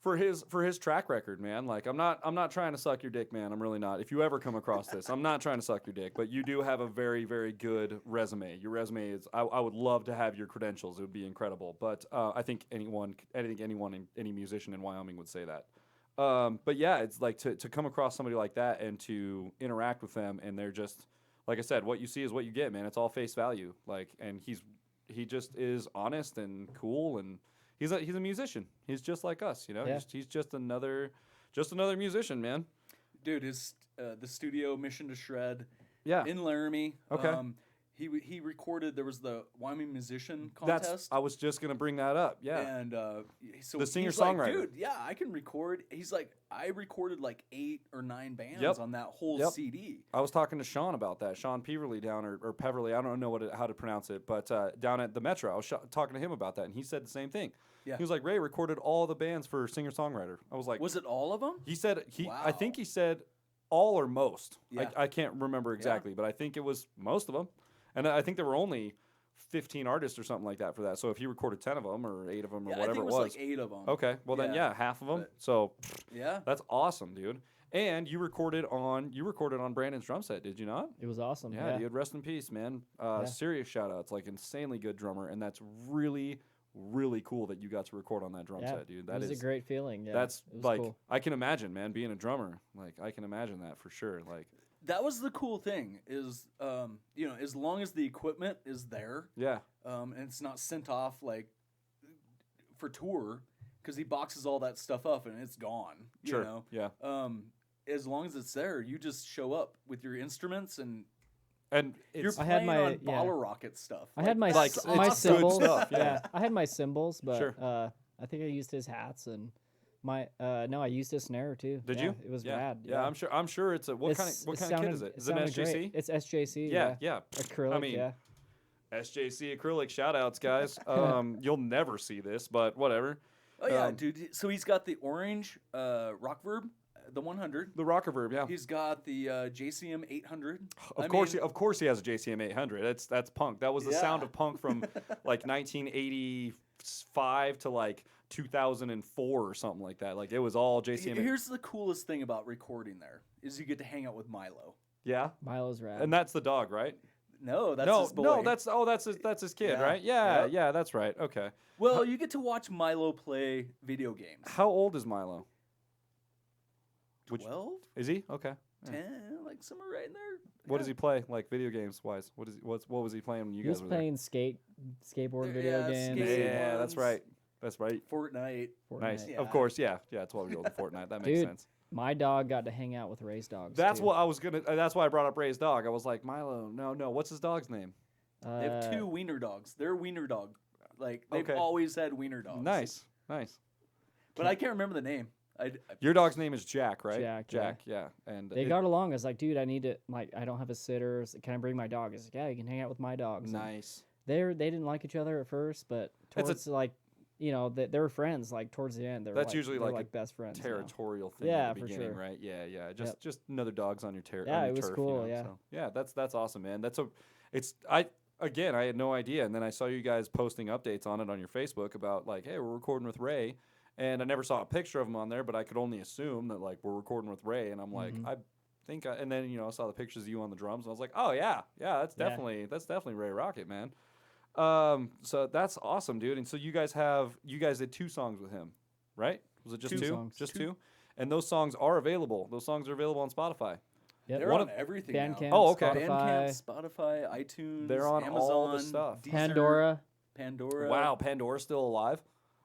for his track record, man. Like I'm not trying to suck your dick, man. I'm really not. If you ever come across this, I'm not trying to suck your dick, but you do have a very, very good resume. Your resume is I would love to have your credentials. It would be incredible. But I think any musician in Wyoming would say that. But yeah, it's like to come across somebody like that and to interact with them, and they're just like I said, what you see is what you get, man. It's all face value. Like, and he just is honest and cool, and he's a musician. He's just like us, you know. Yeah. He's just another musician, man. Dude, his the studio Mission to Shred Yeah. in Laramie. Okay. He recorded. There was the Wyoming Musician Contest. I was just gonna bring that up. Yeah. And so The he's singer-songwriter. like, dude, yeah, I can record. He's like, I recorded like 8 or 9 bands Yep. on that whole Yep. CD. I was talking to Sean about that. Sean Peverly down or Peverly, I don't know how to pronounce it, but down at the Metro, I was talking to him about that, and he said the same thing. Yeah. He was like, Ray recorded all the bands for singer-songwriter. I was like, Was it all of them? he said I Wow. think he said all or most. Yeah. I can't remember exactly, but I think it was most of them. And I think there were only 15 artists or something like that for that. So if he recorded 10 of them or 8 of them or Yeah, I whatever think it it was. like 8 of them. Okay, well then Yeah. half of them. But- So Yeah. that's awesome, dude. And you recorded on Brandon's drum set, did you not? It was awesome. Yeah, dude. Rest in peace, man. Serious shout outs, like insanely good drummer, and that's really, really cool that you got to record on that drum set, dude. That it was is a great feeling. Yeah, that's it was like cool. I can imagine, man, being a drummer. Like I can imagine that for sure. Like That was the cool thing is, as long as the equipment is there, yeah, and it's not sent off like for tour, because he boxes all that stuff up and it's gone. sure, You know? yeah. As long as it's there, you just show up with your instruments and And you're it's I had playing my- on yeah. bottle rocket stuff. I had my that's Like, my it's good cymbals. stuff, yeah. I had my cymbals, but Sure. I think I used his hats and my no, I used his snare too. did Yeah, you? It was yeah. rad. Yeah, I'm sure it's a what kind of kit is it? Is it an sounded great. SJC? It's SJC. Yeah. Acrylic. I mean, yeah. SJC acrylic shout outs, guys. You'll never see this, but whatever. Oh yeah, dude. So he's got the orange rock verb, the 100. The rocker verb, yeah. He's got the JCM 800. Of course he has a JCM 800. That's punk. That was the sound Yeah. of punk from like 1985 to like 2004 or something like that. Like it was all JCM. Here's the coolest thing about recording there is you get to hang out with Milo. Yeah. Milo's rad. And that's the dog, right? No, that's his boy. No, that's his kid, Yeah. right? Yeah, Yep. yeah, that's right. Okay. Well, you get to watch Milo play video games. How old is Milo? 12, Is he? Okay. Yeah. 10, like somewhere right in there. What does he play, like video games wise? What was he playing when you he guys was were there? playing skateboard video Yeah, games. skate. Yeah, that's right. That's right. Fortnite. Nice. Fortnite. Yeah. Of course, yeah. 12-year-old in Fortnite. That makes Dude, sense. My dog got to hang out with Ray's dogs. That's too. what I was gonna. That's why I brought up Ray's dog. I was like, Milo. No. What's his dog's name? They have 2 wiener dogs. They're wiener dog. Like they've Okay. always had wiener dogs. Nice. But I can't remember the name. Your dog's name is Jack, right? Jack, yeah. And They got along. I was like, dude, I need to, like, I don't have a sitter. So can I bring my dog? He's like, yeah, you can hang out with my dogs. And nice. they didn't like each other at first, but towards like, you know, they were friends. Like towards the end, That's usually they're like best friends. now. Territorial thing Yeah, at the for beginning, sure. right? Yeah. Yep. Just another dog's on your territory. Yeah, it was cool, yeah. So, yeah, that's awesome, man. I had no idea, and then I saw you guys posting updates on it on your Facebook about like, hey, we're recording with Ray, and I never saw a picture of him on there, but I could only assume that like we're recording with Ray, and I'm like, I think, and then I saw the pictures of you on the drums, and I was like, oh yeah, that's definitely Ray Rocket, man. So that's awesome, dude. And so you guys did 2 songs with him, right? Was it just 2? songs. Just 2? And those songs are available. Those songs are available on Spotify. Yep. They're on everything Bandcamp, now. Oh, okay. Bandcamp, Spotify, iTunes, They're on Amazon, all the stuff. Deezer, Pandora. Wow, Pandora's still alive?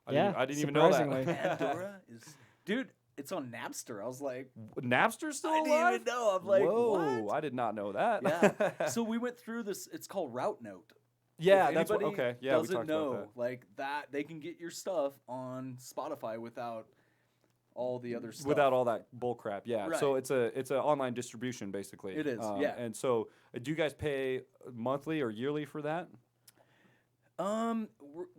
I Yeah, didn't even know surprisingly. that. Pandora is, dude. It's on Napster. I was like, Napster's still I alive? didn't even know. I'm like, whoa, what? I did not know that. Yeah. So we went through this. It's called Route Note. yeah, If that's what. anybody Okay, yeah, we doesn't talked know, about that. like that, they can get your stuff on Spotify without all the other stuff. Without all that bull crap, yeah. Right. So it's a online distribution basically. It is, yeah. And so, do you guys pay monthly or yearly for that?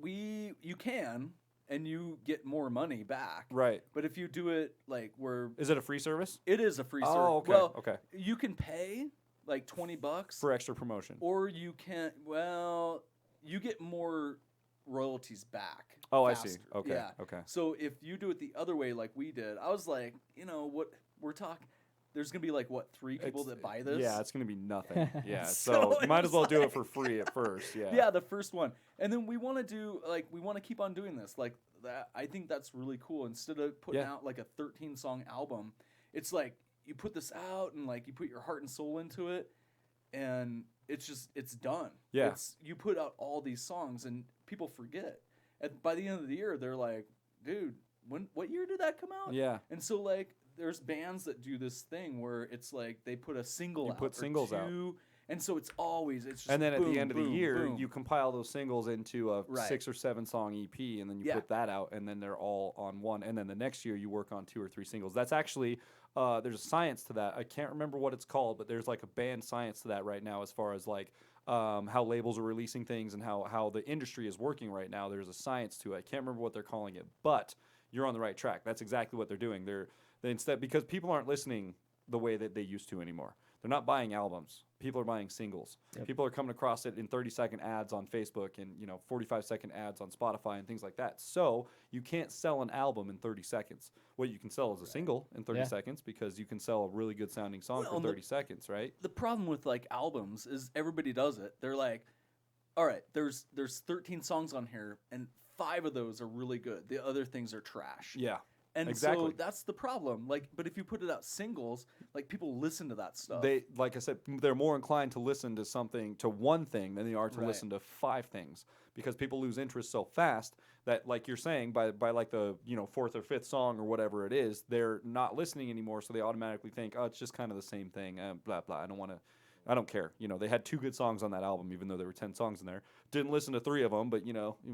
You can, and you get more money back. Right. But if you do it like Is it a free service? it is a free service. Oh, okay. Well, okay. you can pay like $20 For extra promotion. or you can. Well, you get more royalties back. Oh, faster. I see. Okay. Yeah. Okay. So if you do it the other way, like we did, I was like, what we're talking. There's gonna be like 3 people It's- that buy this. Yeah, it's gonna be nothing. Yeah. So So, you it might was as well do it like- for free at first. Yeah. Yeah, the first one, and then we want to do we want to keep on doing this. Like that, I think that's really cool. Instead of putting Yeah. out like a 13-song album, it's like you put this out and like you put your heart and soul into it, and it's done. Yeah. You put out all these songs and people forget. By the end of the year, they're like, dude, what year did that come out? Yeah. And so like there's bands that do this thing where it's like they put a single You out. put or singles out. 2, and so it's just And then at boom, the end of the boom, year, boom. you compile those singles into a Right. 6 or 7 song EP, and then you Yeah. put that out, and then they're all on one. And then the next year, you work on 2 or 3 singles. That's actually there's a science to that. I can't remember what it's called, but there's like a band science to that right now, as far as like how labels are releasing things and how the industry is working right now. There's a science to it. I can't remember what they're calling it, but you're on the right track. That's exactly what they're doing. They instead, because people aren't listening the way that they used to anymore. They're not buying albums. People are buying singles. Yep. People are coming across it in 30-second ads on Facebook and 45-second ads on Spotify and things like that. So you can't sell an album in 30 seconds. What you can sell is a single in 30 Yeah. seconds, because you can sell a really good sounding song Well, for 30 seconds, right? The problem with like albums is everybody does it. They're like, all right, there's 13 songs on here, and 5 of those are really good. The other things are trash. Yeah. And exactly. so that's the problem. Like, but if you put it out singles, like people listen to that stuff. They, like I said, they're more inclined to listen to one thing than they are to Right. listen to 5 things, because people lose interest so fast that, like you're saying, by like the 4th or 5th song or whatever it is, they're not listening anymore. So they automatically think, oh, it's just kind of the same thing. Blah blah. I don't care. They had 2 good songs on that album, even though there were 10 songs in there. Didn't listen to 3 of them, but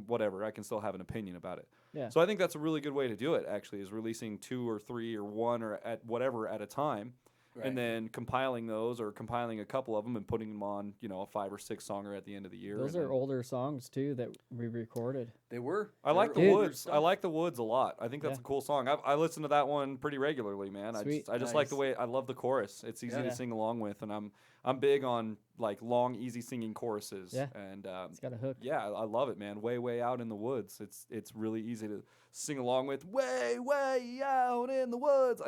whatever. I can still have an opinion about it. Yeah. So I think that's a really good way to do it. Actually, is releasing 2 or 3 or 1 or at whatever at a time, Right. and then compiling those, or compiling a couple of them and putting them on a 5 or 6 songer at the end of the year. Those and are then- older songs too that we recorded. They were. I like the They were older Woods. I stuff. like the Woods a lot. I think that's Yeah. a cool song. I listen to that one pretty regularly, man. Sweet. I just like the Nice. way, I love the chorus. It's easy Yeah. to sing along with, and I'm big on like long, easy singing choruses. Yeah. And It's got a hook. yeah, I love it, man. Way out in the woods. It's really easy to sing along with. Way out in the woods.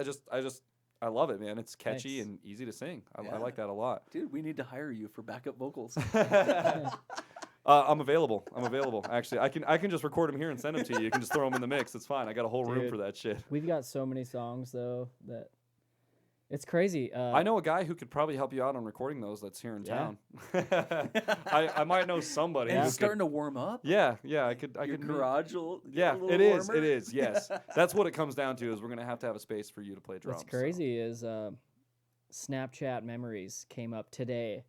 I love it, man. It's catchy Thanks. and easy to sing. I Yeah. like that a lot. Dude, we need to hire you for backup vocals. I'm available. Actually, I can just record them here and send them to you. You can just throw them in the mix. It's fine. I got a whole room Dude. for that shit. We've got so many songs though that it's crazy. I know a guy who could probably help you out on recording those. That's here in Yeah. town. I might know somebody. And who it's could- starting to warm up. Yeah. I could. Your meet- garage will get Yeah, a little it is. warmer. It is. Yes, that's what it comes down to. Is we're gonna have to have a space for you to play drums. What's crazy is Snapchat memories came up today.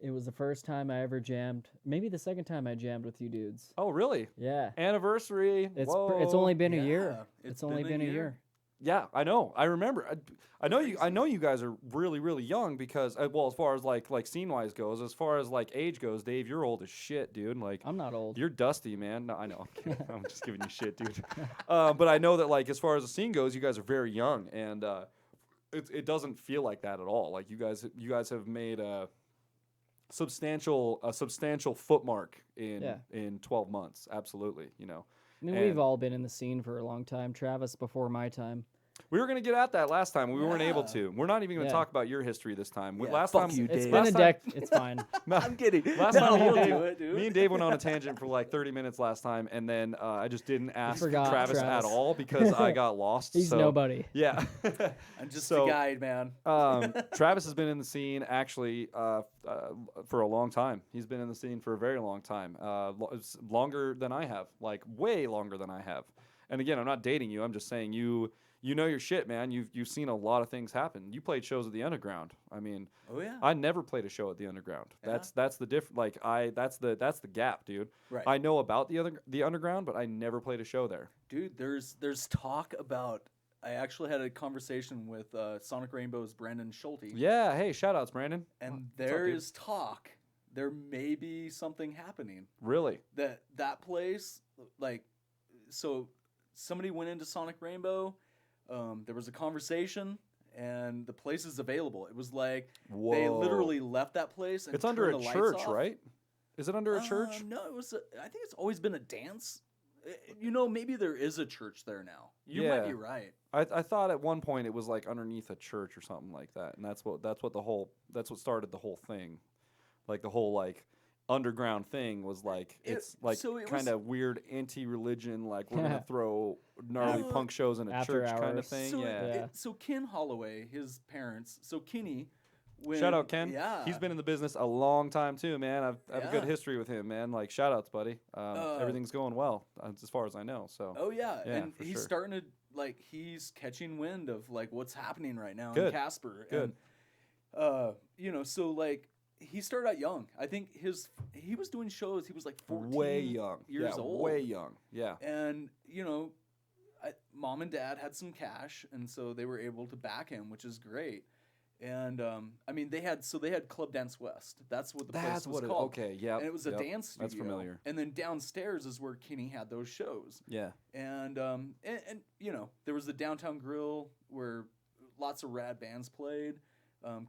It was the first time I ever jammed. Maybe the second time I jammed with you dudes. Oh, really? Yeah. Anniversary. It's Whoa. only been a Yeah, year. it's It's only been a been a year. year. Yeah, I know. I remember. I know you. I Crazy. know you guys are really, really young because, well, as far as like scene wise goes, as far as like age goes, Dave, you're old as shit, dude. Like I'm not old. you're dusty, man. No, I know. I'm kidding. I'm just giving you shit, dude. But I know that like as far as the scene goes, you guys are very young, and it doesn't feel like that at all. Like you guys have made a substantial footmark in 12 months. Absolutely, you know. I mean, And- we've all been in the scene for a long time. Travis before my time. We were gonna get at that last time. We weren't able Yeah. to. We're not even gonna Yeah. talk about your history this time. Yeah, Last fuck time, you, It's Dave. been a Last deck. It's fine. I'm kidding. Last No, time we'll me, do and it, dude. me and Dave went on a tangent for like 30 minutes last time, and then I just didn't ask forgot Travis at Travis. all because I got lost. He's so, nobody. Yeah. I'm just So, a guide, man. Travis has been in the scene actually for a long time. He's been in the scene for a very long time, longer than I have, like way longer than I have. And again, I'm not dating you. I'm just saying you know your shit, man. You've seen a lot of things happen. You played shows at the Underground. I mean, Oh yeah. I never played a show at the Underground. Yeah. That's the diff. Like that's the gap, dude. Right. I know about the Underground, but I never played a show there. Dude, there's talk about. I actually had a conversation with Sonic Rainbow's Brandon Schulte. Yeah. Hey, shout outs, Brandon. And What's up, there dude? is talk. There may be something happening. Really? That place, like, so somebody went into Sonic Rainbow. There was a conversation, and the place is available. It was like they Whoa. literally left that place. And It's under turned a the lights church, off. right? Is it under a church? No, it was. I think it's always been a dance. You know, maybe there is a church there now. You might Yeah. be right. I thought at one point it was like underneath a church or something like that, and that's what started the whole thing, like the whole like underground thing was like it's like so it kind was- of weird anti-religion, like we're gonna throw gnarly Uh, punk shows in a after church kind of hours. thing. So, Yeah. Yeah. so Ken Holloway, his parents. So Kenny. When, Shout out Ken. Yeah. He's been in the business a long time too, man. I have a good Yeah. history with him, man. Like shout outs, buddy. Everything's going well as far as I know. So Oh yeah, Yeah, and for he's sure. starting to like he's catching wind of like what's happening right now in Good. Casper. Good. And, you know, so like he started out young. I think he was doing shows. He was like 14 way young. years yeah, old. Way young. Yeah. And you know, mom and dad had some cash, and so they were able to back him, which is great. And I mean, they had Club Dance West. That's what the place That's was what it. called. Okay. Yeah. And it was a dance studio. That's familiar. And then downstairs is where Kenny had those shows. Yeah. And you know, there was the Downtown Grill where lots of rad bands played.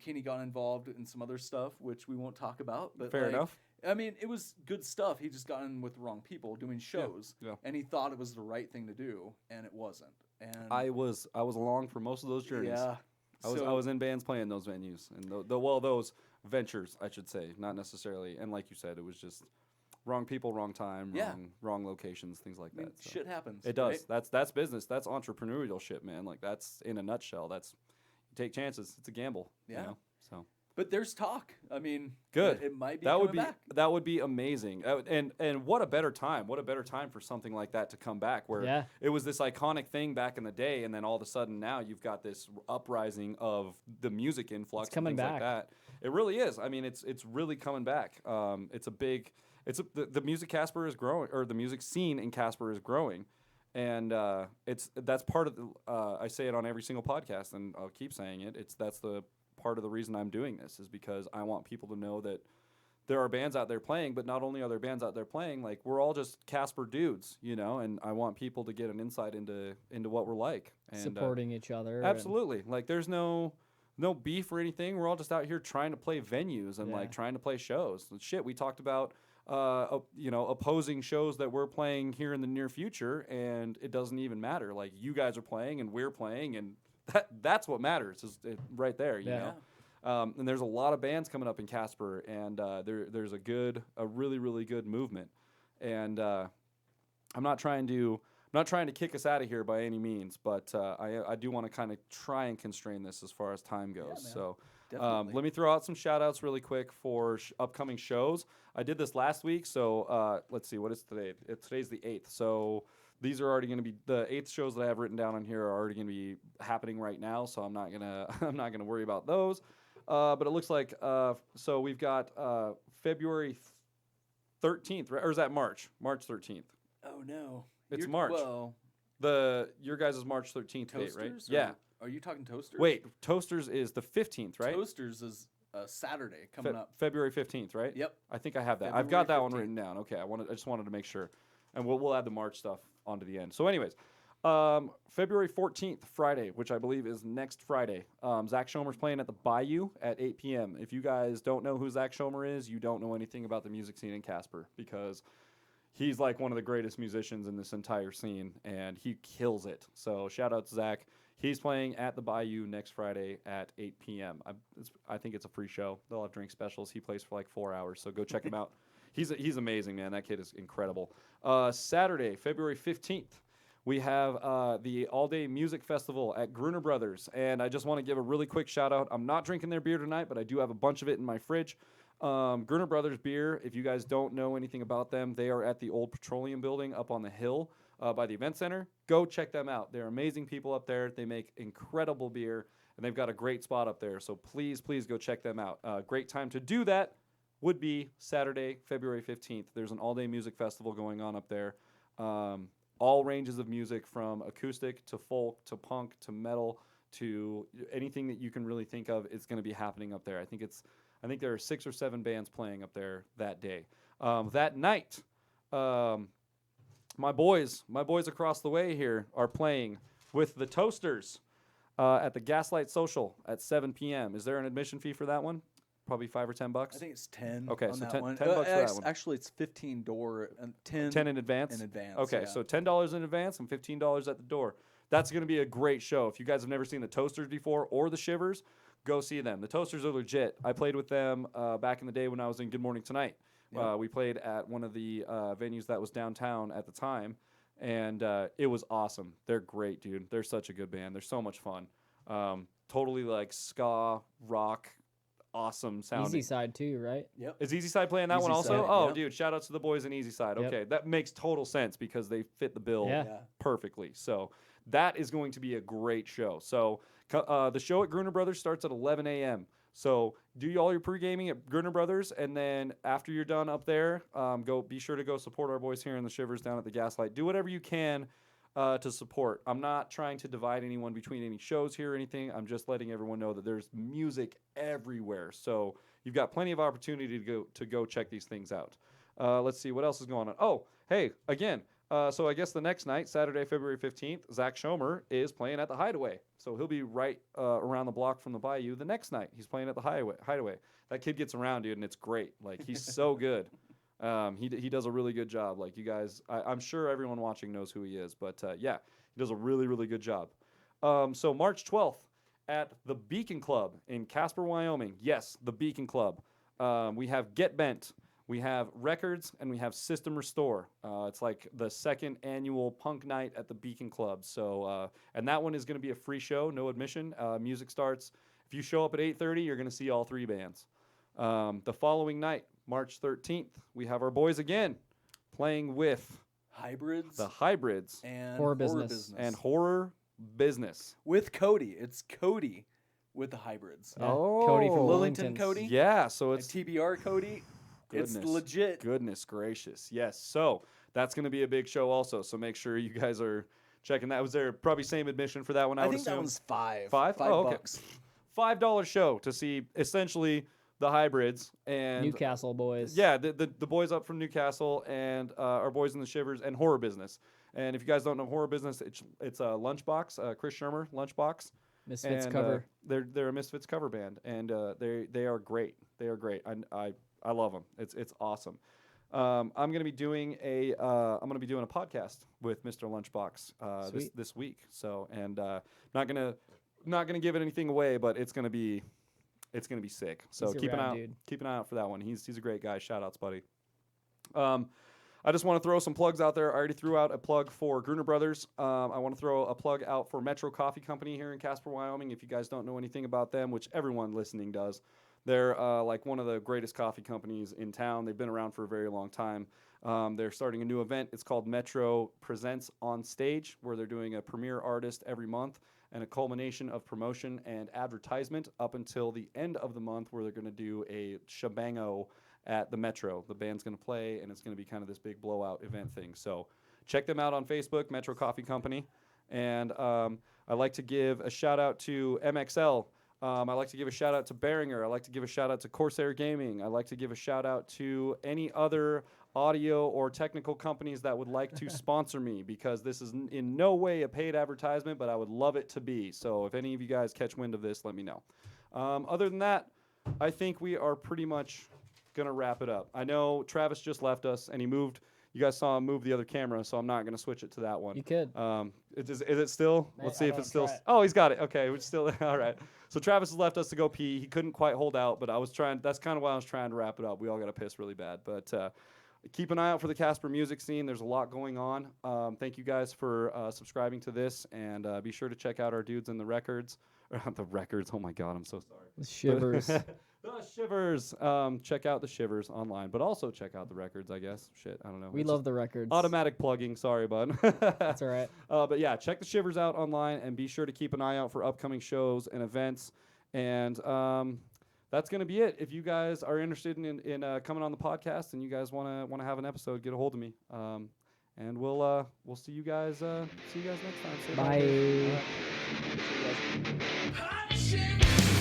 Kenny got involved in some other stuff, which we won't talk about. But Fair like, enough. I mean, it was good stuff. He just got in with the wrong people doing shows, yeah. and he thought it was the right thing to do, and it wasn't. And I was along for most of those journeys. yeah, I was in bands playing those venues and those ventures, I should say, not necessarily. And like you said, it was just wrong people, wrong time, Yeah. wrong locations, things like I mean, that. So. shit happens. It does. right? That's business. That's entrepreneurial shit, man. Like that's in a nutshell. That's you take chances. It's a gamble. Yeah. You know? So But there's talk. I mean, good. It might be that would coming be back. that would be amazing. And what a better time. What a better time for something like that to come back where Yeah. it was this iconic thing back in the day, and then all of a sudden now you've got this uprising of the music influx It's coming and things like back. that. It really is. I mean, it's really coming back. The music Casper is growing, or the music scene in Casper is growing, and that's part of the. I say it on every single podcast, and I'll keep saying it. That's the part of the reason I'm doing this is because I want people to know that there are bands out there playing, but not only are there bands out there playing, like we're all just Casper dudes, you know, and I want people to get an insight into what we're like. And, Supporting each other. and- absolutely. Like there's no beef or anything. We're all just out here trying to play venues and Yeah. like trying to play shows. And shit, we talked about opposing shows that we're playing here in the near future, and it doesn't even matter. Like you guys are playing and we're playing, and that's what matters is right there, you Yeah. know. And there's a lot of bands coming up in Casper, and there's a really, really good movement. And I'm not trying to kick us out of here by any means, but I do want to kind of try and constrain this as far as time goes. man. So Definitely. let me throw out some shout outs really quick for upcoming shows. I did this last week, so let's see, what is today? Today's the 8th. So these are already going to be the 8th shows that I have written down on here are already going to be happening right now, so I'm not gonna worry about those. But it looks like so we've got February 13th, right? Or is that March? March 13th. Oh no, It's March. Well, Your guys is March 13th date, right? Toasters? Yeah. Are you talking Toasters? Wait, Toasters is the 15th, right? Toasters is Saturday coming up. February 15th, right? Yep. I think I have that. February I've got that 15th. one written down. Okay, I just wanted to make sure, and we'll add the March stuff onto the end. So, anyways, February 14th, Friday, which I believe is next Friday. Zach Schomer's playing at the Bayou at 8 p.m. If you guys don't know who Zach Schomer is, you don't know anything about the music scene in Casper, because he's like one of the greatest musicians in this entire scene, and he kills it. So shout out to Zach. He's playing at the Bayou next Friday at 8 p.m. I think it's a free show. They'll have drink specials. He plays for like 4 hours, so go check him out. He's amazing, man. That kid is incredible. Saturday, February 15th, we have the all-day music festival at Gruner Brothers, and I just want to give a really quick shout-out. I'm not drinking their beer tonight, but I do have a bunch of it in my fridge. Gruner Brothers beer, if you guys don't know anything about them, they are at the old petroleum building up on the hill by the event center. Go check them out. They're amazing people up there. They make incredible beer, and they've got a great spot up there. So please go check them out. Great time to do that would be Saturday, February 15th. There's an all-day music festival going on up there. All ranges of music, from acoustic to folk to punk to metal to anything that you can really think of is going to be happening up there. I think there are 6 or 7 bands playing up there that day. That night, my boys across the way here are playing with the Toasters at the Gaslight Social at 7 p.m. Is there an admission fee for that one? Probably $5 or $10. I think it's 10. Okay, on so that 10 one. $10 for that one. Actually, it's 15 door and 10 10 in advance? in advance. Okay, yeah. so $10 in advance and $15 at the door. That's going to be a great show. If you guys have never seen the Toasters before or the Shivers, go see them. The Toasters are legit. I played with them back in the day when I was in Good Morning Tonight. Yeah. We played at one of the venues that was downtown at the time, and it was awesome. They're great, dude. They're such a good band. They're so much fun. Totally like ska, rock, awesome sounding. Easy Side too, right? Yep. Is Easy Side playing that Easy one also? Side, Oh, yep. dude, shout out to the boys in Easy Side. Yep. Okay, that makes total sense because they fit the bill Yeah. perfectly. So that is going to be a great show. So the show at Gruner Brothers starts at 11 a.m. So do all your pre-gaming at Gruner Brothers, and then after you're done up there, be sure to go support our boys here in the Shivers down at the Gaslight. Do whatever you can to support. I'm not trying to divide anyone between any shows here or anything. I'm just letting everyone know that there's music everywhere. So you've got plenty of opportunity to go check these things out. Let's see what else is going on. Oh, hey, again. So I guess the next night, Saturday, February 15th, Zach Schomer is playing at the Hideaway. So he'll be right around the block from the Bayou the next night. He's playing at the Hideaway. That kid gets around, dude, and it's great. Like, he's so good. He does a really good job. Like, you guys, I'm sure everyone watching knows who he is. But, yeah, he does a really, really good job. So March 12th at the Beacon Club in Casper, Wyoming. Yes, the Beacon Club. We have Get Bent. We have Wreckards, and we have System Restore. It's like the second annual punk night at the Beacon Club. So, and that one is going to be a free show, no admission. Music starts. If you show up at 8:30, you're going to see all 3 bands. The following night, March 13th, we have our boys again playing with Hybrids. the Hybrids and Horror Business. and Horror Business. with Cody. It's Cody with the Hybrids. Yeah. Oh. Cody from Lillington Wellingtons. Cody. Yeah, so And it's TBR Cody. It's Goodness. legit. Goodness gracious. Yes. So that's going to be a big show also. So make sure you guys are checking that. Was there probably same admission for that one? I would think that assume? one's $5. $5? $5 Oh, okay. bucks. $5 show to see essentially the Hybrids and Newcastle boys. Yeah, the boys up from Newcastle and our boys in the Shivers and Horror Business. And if you guys don't know Horror Business, it's a Lunchbox, Chris Shermer Lunchbox. Misfits And, cover. They're a Misfits cover band, and they are great. They are great. I love them. It's awesome. I'm gonna be doing a podcast with Mr. Lunchbox this week. So, and not gonna give anything away, but it's gonna be sick. So He's a keep an rad dude. eye out for that one. He's a great guy. Shout outs, buddy. I just want to throw some plugs out there. I already threw out a plug for Gruner Brothers. I want to throw a plug out for Metro Coffee Company here in Casper, Wyoming. If you guys don't know anything about them, which everyone listening does, they're like one of the greatest coffee companies in town. They've been around for a very long time. They're starting a new event. It's called Metro Presents on Stage, where they're doing a premiere artist every month. and a culmination of promotion and advertisement up until the end of the month, where they're going to do a shebango at the Metro. The band's going to play, and it's going to be kind of this big blowout event thing. So check them out on Facebook, Metro Coffee Company. And I'd like to give a shout out to MXL. I'd like to give a shout out to Behringer. I'd like to give a shout out to Corsair Gaming. I'd like to give a shout out to any other audio or technical companies that would like to sponsor me, because this is in no way a paid advertisement, but I would love it to be. So if any of you guys catch wind of this, let me know. Other than that, I think we are pretty much going to wrap it up. I know Travis just left us, and he moved. You guys saw him move the other camera, so I'm not going to switch it to that one. You could. Is it still? Let's see if it's still. Oh, he's got it. Okay, we're still all right. So Travis has left us to go pee. He couldn't quite hold out, but I was trying. That's kind of why I was trying to wrap it up. We all got to piss really bad, but keep an eye out for the Casper music scene. There's a lot going on. Thank you guys for subscribing to this, and be sure to check out our dudes in the Wreckards. The Wreckards. Oh my God, I'm so sorry. Shivers. The Shivers. Check out the Shivers online, but also check out the Wreckards, I guess. Shit, I don't know. We It's love just the Wreckards. automatic plugging. Sorry, bud. That's all right. But yeah, check the Shivers out online, and be sure to keep an eye out for upcoming shows and events. And that's going to be it. If you guys are interested in coming on the podcast and you guys want to have an episode, get a hold of me. And we'll see you guys next time. Say Bye. All right. See you guys. Hot shit.